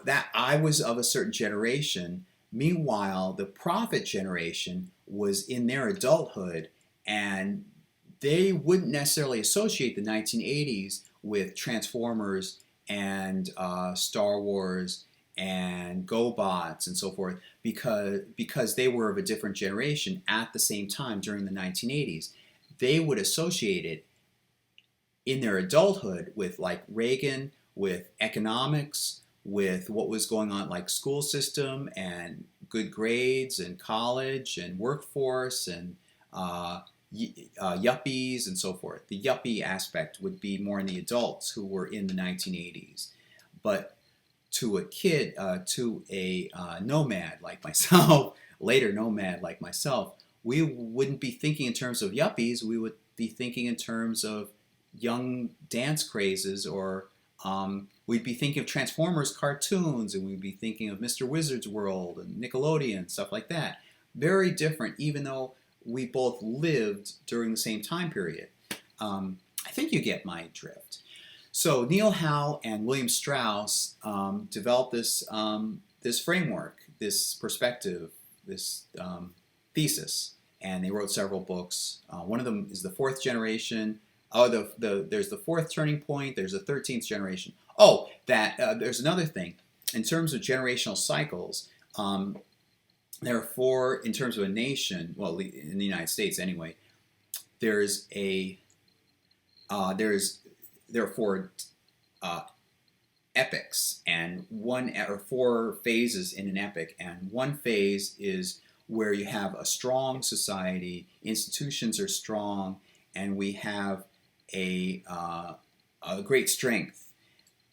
that I was of a certain generation. Meanwhile, the prophet generation was in their adulthood, and they wouldn't necessarily associate the 1980s with Transformers and Star Wars and GoBots and so forth because they were of a different generation at the same time during the 1980s. They would associate it in their adulthood with like Reagan, with economics, with what was going on like school system and good grades and college and workforce and uh, yuppies and so forth. The yuppie aspect would be more in the adults who were in the 1980s. But to a kid, to a nomad like myself, later nomad like myself, we wouldn't be thinking in terms of yuppies. We would be thinking in terms of young dance crazes, or we'd be thinking of Transformers cartoons, and we'd be thinking of Mr. Wizard's World and Nickelodeon, stuff like that. Very different, even though we both lived during the same time period. I think you get my drift. So Neil Howe and William Strauss developed this framework, this perspective, this thesis, and they wrote several books. One of them is the fourth generation. Oh, there's the fourth turning point. There's a 13th generation. Oh, there's another thing. In terms of generational cycles, there are four in terms of a nation. Well, in the United States anyway. There's a there are four uh, epics, and one or four phases in an epic, and one phase is where you have a strong society, institutions are strong, and we have a great strength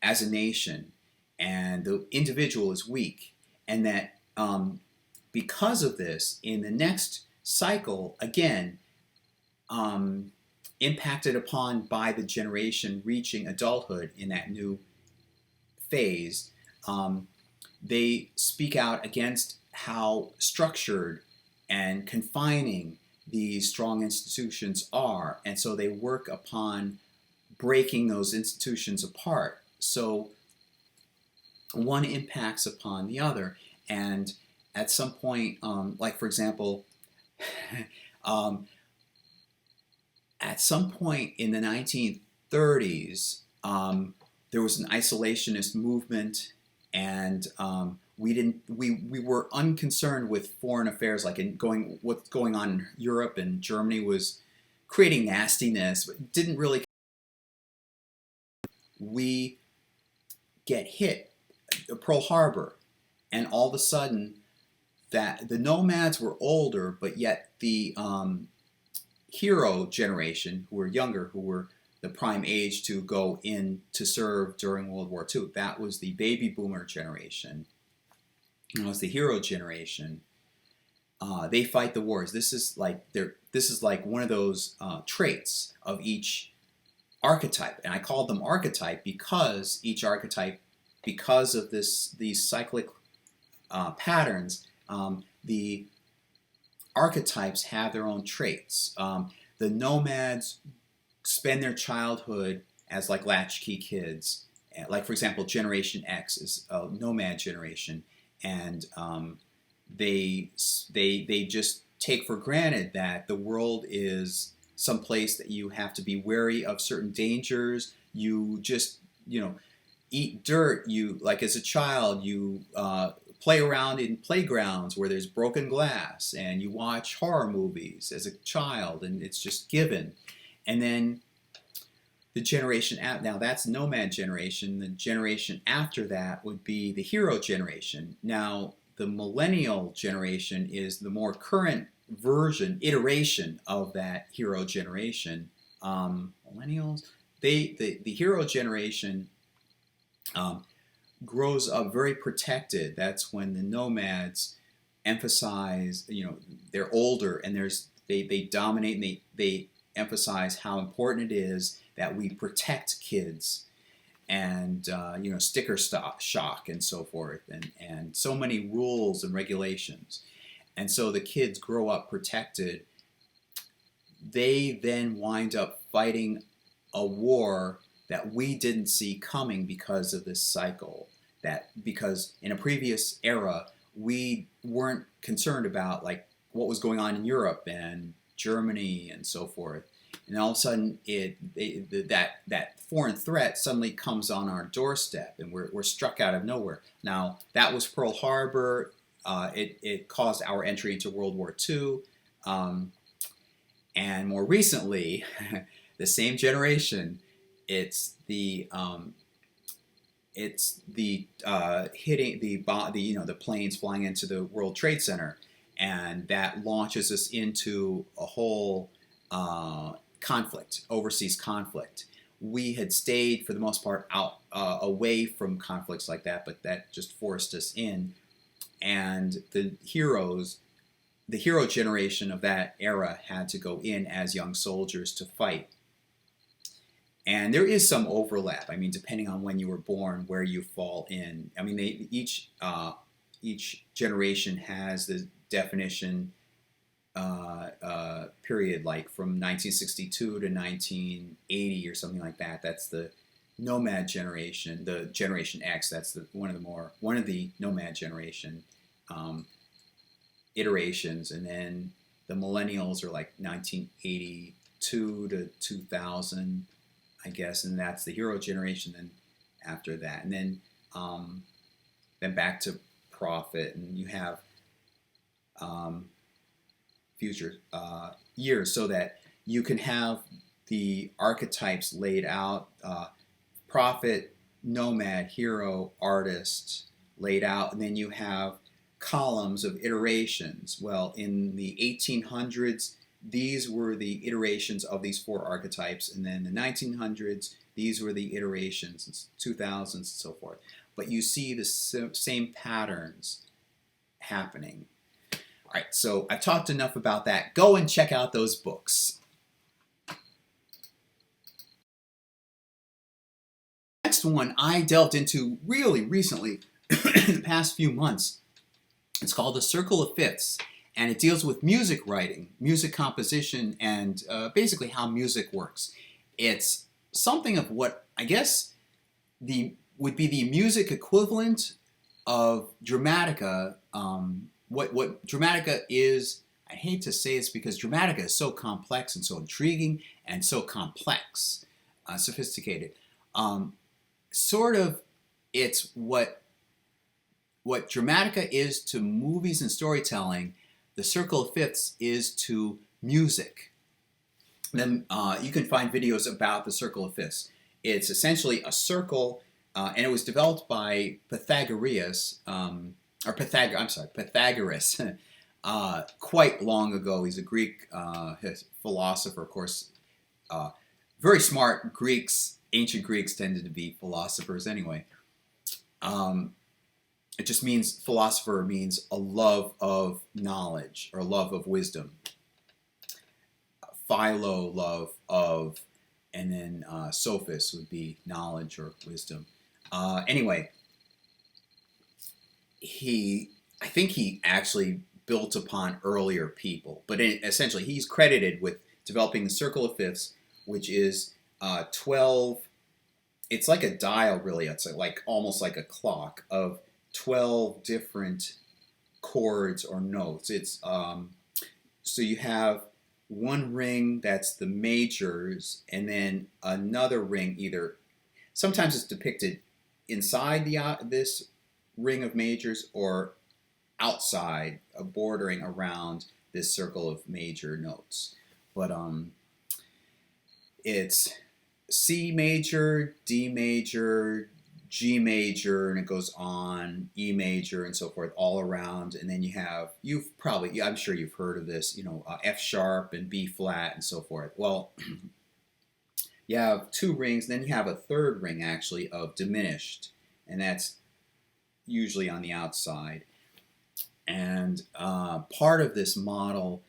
as a nation, and the individual is weak, and that because of this, in the next cycle, again, impacted upon by the generation reaching adulthood in that new phase, they speak out against how structured and confining these strong institutions are, and so they work upon breaking those institutions apart. So one impacts upon the other, and at some point, like for example, um, at some point in the 1930s, there was an isolationist movement, and we were unconcerned with foreign affairs, like what's going on in Europe, and Germany was creating nastiness, but didn't really. We get hit Pearl Harbor, and all of a sudden, that the nomads were older, but yet the hero generation, who were younger, who were the prime age to go in to serve during World War II. That was the baby boomer generation. It was the hero generation. They fight the wars. This is like one of those traits of each archetype, and I called them archetype because each archetype, because of these cyclic patterns, the archetypes have their own traits. The nomads spend their childhood as like latchkey kids. Like for example, Generation X is a nomad generation, and they just take for granted that the world is some place that you have to be wary of certain dangers. You just eat dirt. You, like as a child, you play around in playgrounds where there's broken glass, and you watch horror movies as a child, and it's just given. And then the generation now that's nomad generation. The generation after that would be the hero generation. Now the millennial generation is the more current iteration of that hero generation. Millennials, the hero generation grows up very protected. That's when the nomads emphasize, they're older, and they dominate, and they emphasize how important it is that we protect kids. and sticker shock and so forth, and so many rules and regulations. And so the kids grow up protected. They then wind up fighting a war that we didn't see coming because of this cycle. That because in a previous era we weren't concerned about like what was going on in Europe and Germany and so forth, and all of a sudden that foreign threat suddenly comes on our doorstep, and we're struck out of nowhere. Now that was Pearl Harbor. It caused our entry into World War II. And more recently, the same generation, it's the hitting the planes flying into the World Trade Center, and that launches us into a whole conflict, overseas conflict. We had stayed for the most part out away from conflicts like that, but that just forced us in. And the hero generation of that era had to go in as young soldiers to fight. And there is some overlap. I mean, depending on when you were born, where you fall in. I mean, each generation has the definition period, like from 1962 to 1980 or something like that. That's the nomad generation. The Generation X. That's one of the nomad generation iterations, and then the millennials are like 1982 to 2000, I guess, and that's the hero generation. Then after that, and then back to prophet, and you have future years, so that you can have the archetypes laid out: prophet, nomad, hero, artist laid out, and then you have columns of iterations. Well, in the 1800s, these were the iterations of these four archetypes, and then in the 1900s, these were the iterations, 2000s, and so forth. But you see the same patterns happening. All right, so I've talked enough about that. Go and check out those books. Next one I delved into really recently, in the past few months. It's called The Circle of Fifths, and it deals with music writing, music composition, and basically how music works. It's something of what I guess would be the music equivalent of Dramatica. What Dramatica is, I hate to say this because Dramatica is so complex and so intriguing and so complex, sophisticated. Sort of, it's what Dramatica is to movies and storytelling, The Circle of Fifths is to music. Then you can find videos about The Circle of Fifths. It's essentially a circle, and it was developed by Pythagoras, quite long ago. He's a Greek philosopher, of course. Very smart Greeks. Ancient Greeks tended to be philosophers anyway. It just means, philosopher means a love of knowledge or love of wisdom. Philo, love of, and then sophist would be knowledge or wisdom. Anyway, I think he actually built upon earlier people, but essentially he's credited with developing the Circle of Fifths, which is 12. It's like a dial, really. It's like almost like a clock of 12 different chords or notes. It's so you have one ring that's the majors, and then another ring, either sometimes it's depicted inside this ring of majors or outside, bordering around this circle of major notes. But it's C major, D major, G major, and it goes on, E major, and so forth, all around. And then I'm sure you've heard of this, F sharp and B flat and so forth. Well, you have two rings, then you have a third ring actually of diminished, and that's usually on the outside. And part of this model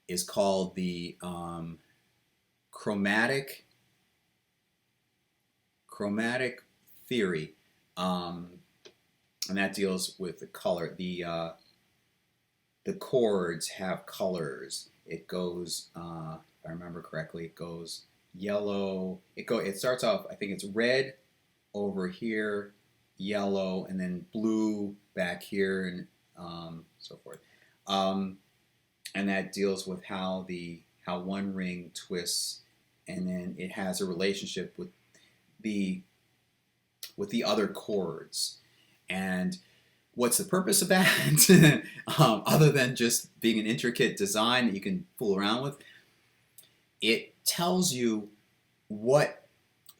is called the chromatic theory, and that deals with the color. The chords have colors. It goes, if I remember correctly, it goes yellow. It starts off, I think it's red over here, yellow, and then blue back here, and so forth. And that deals with how one ring twists, and then it has a relationship with the other chords. And what's the purpose of that? Other than just being an intricate design that you can fool around with, it tells you what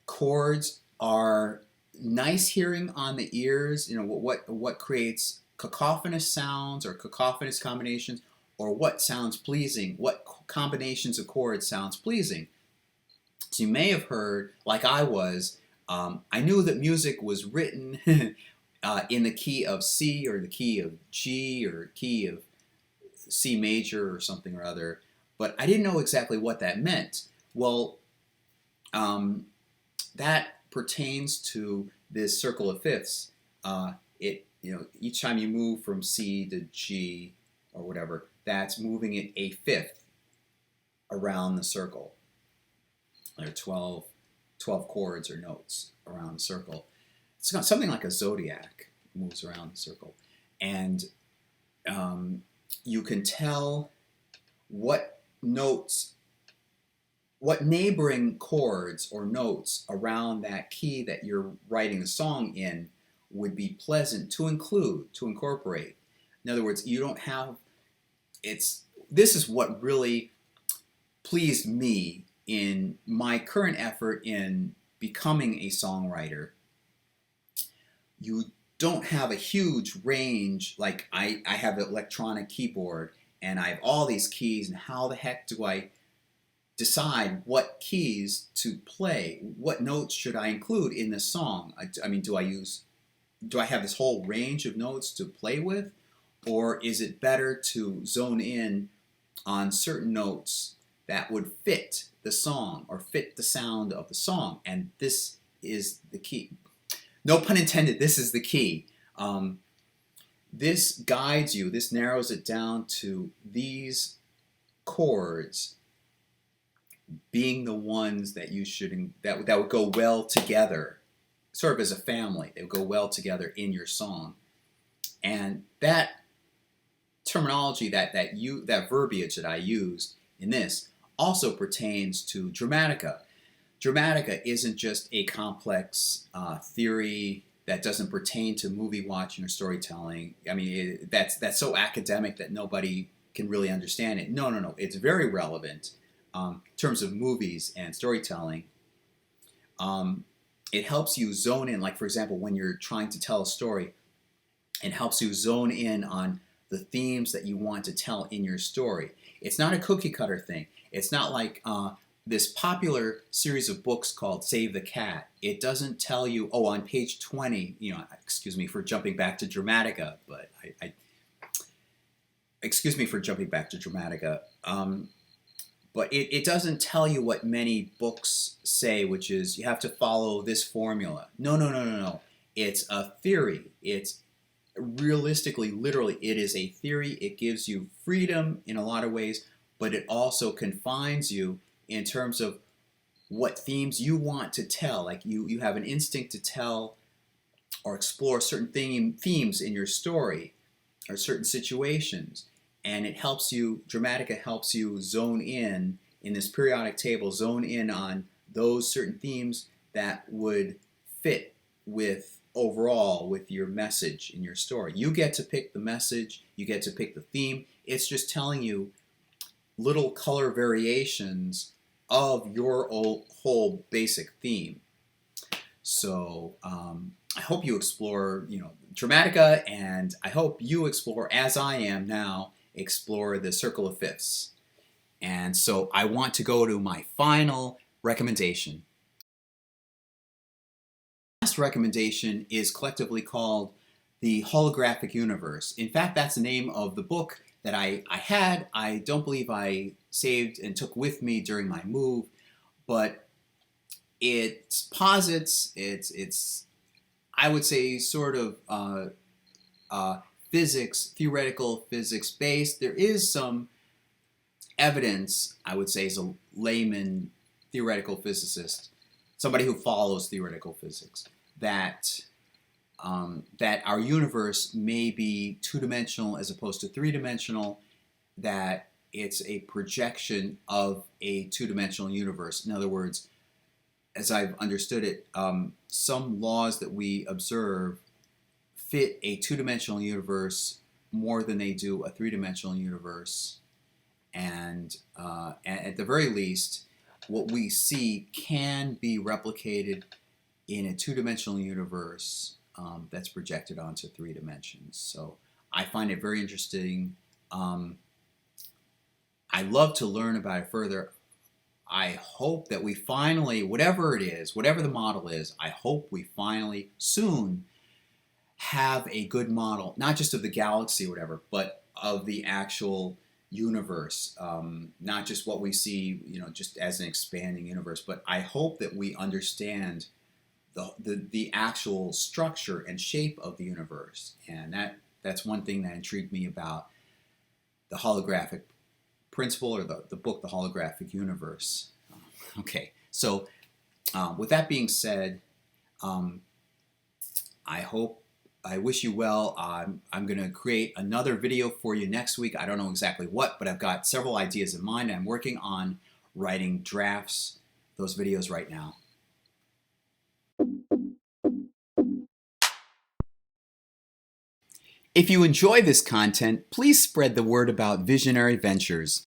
chords are nice hearing on the ears. You know, what creates cacophonous sounds or cacophonous combinations, or what sounds pleasing. What combinations of chords sounds pleasing. So you may have heard, like I was, I knew that music was written in the key of C, or the key of G, or key of C major, or something or other, but I didn't know exactly what that meant. Well, that pertains to this circle of fifths. Each time you move from C to G or whatever, that's moving it a fifth around the circle. There are 12 chords or notes around the circle. It's got something like a zodiac moves around the circle. And you can tell what neighboring chords or notes around that key that you're writing the song in would be pleasant to incorporate. In other words, you don't have, this is what really pleased me in my current effort in becoming a songwriter. You don't have a huge range, like I have an electronic keyboard and I have all these keys, and how the heck do I decide what keys to play? What notes should I include in the song? I mean, do I have this whole range of notes to play with? Or is it better to zone in on certain notes that would fit the song or fit the sound of the song? And this is the key. No pun intended, this is the key. This guides you, this narrows it down to these chords being the ones that you should, that would go well together, sort of as a family. They would go well together in your song. And that terminology, that verbiage that I used in this also pertains to Dramatica. Dramatica isn't just a complex theory that doesn't pertain to movie watching or storytelling. I mean, that's so academic that nobody can really understand it. No. It's very relevant in terms of movies and storytelling. It helps you zone in, like for example, when you're trying to tell a story, it helps you zone in on the themes that you want to tell in your story. It's not a cookie cutter thing. It's not like this popular series of books called Save the Cat. It doesn't tell you, oh, on page 20, excuse me for jumping back to Dramatica, but excuse me for jumping back to Dramatica. But it doesn't tell you what many books say, which is you have to follow this formula. No. It's a theory. It's realistically, literally, it is a theory. It gives you freedom in a lot of ways, but it also confines you in terms of what themes you want to tell. Like you have an instinct to tell or explore certain themes in your story or certain situations. And it helps you, Dramatica helps you zone in this periodic table, zone in on those certain themes that would fit with overall with your message in your story. You get to pick the message, you get to pick the theme. It's just telling you little color variations of your whole basic theme. So I hope you explore, Dramatica, and I hope you explore, as I am now, explore the circle of fifths. And so I want to go to my final recommendation. The last recommendation is collectively called The Holographic Universe. In fact, that's the name of the book that I had. I don't believe I saved and took with me during my move, but it posits, it's I would say, sort of physics, theoretical physics based. There is some evidence, I would say, as a layman theoretical physicist, somebody who follows theoretical physics, that that our universe may be two-dimensional as opposed to three-dimensional, that it's a projection of a two-dimensional universe. In other words, as I've understood it, some laws that we observe fit a two-dimensional universe more than they do a three-dimensional universe. And at the very least, what we see can be replicated in a two-dimensional universe that's projected onto three dimensions. So I find it very interesting. I love to learn about it further. I hope that we finally, whatever it is, whatever the model is, I hope we finally soon have a good model, not just of the galaxy or whatever, but of the actual universe, not just what we see, just as an expanding universe. But I hope that we understand the actual structure and shape of the universe, and that's one thing that intrigued me about the holographic principle, or the book, The Holographic Universe. Okay, so with that being said, I wish you well. I'm going to create another video for you next week. I don't know exactly what, but I've got several ideas in mind. I'm working on writing drafts, those videos right now. If you enjoy this content, please spread the word about Visionary Ventures.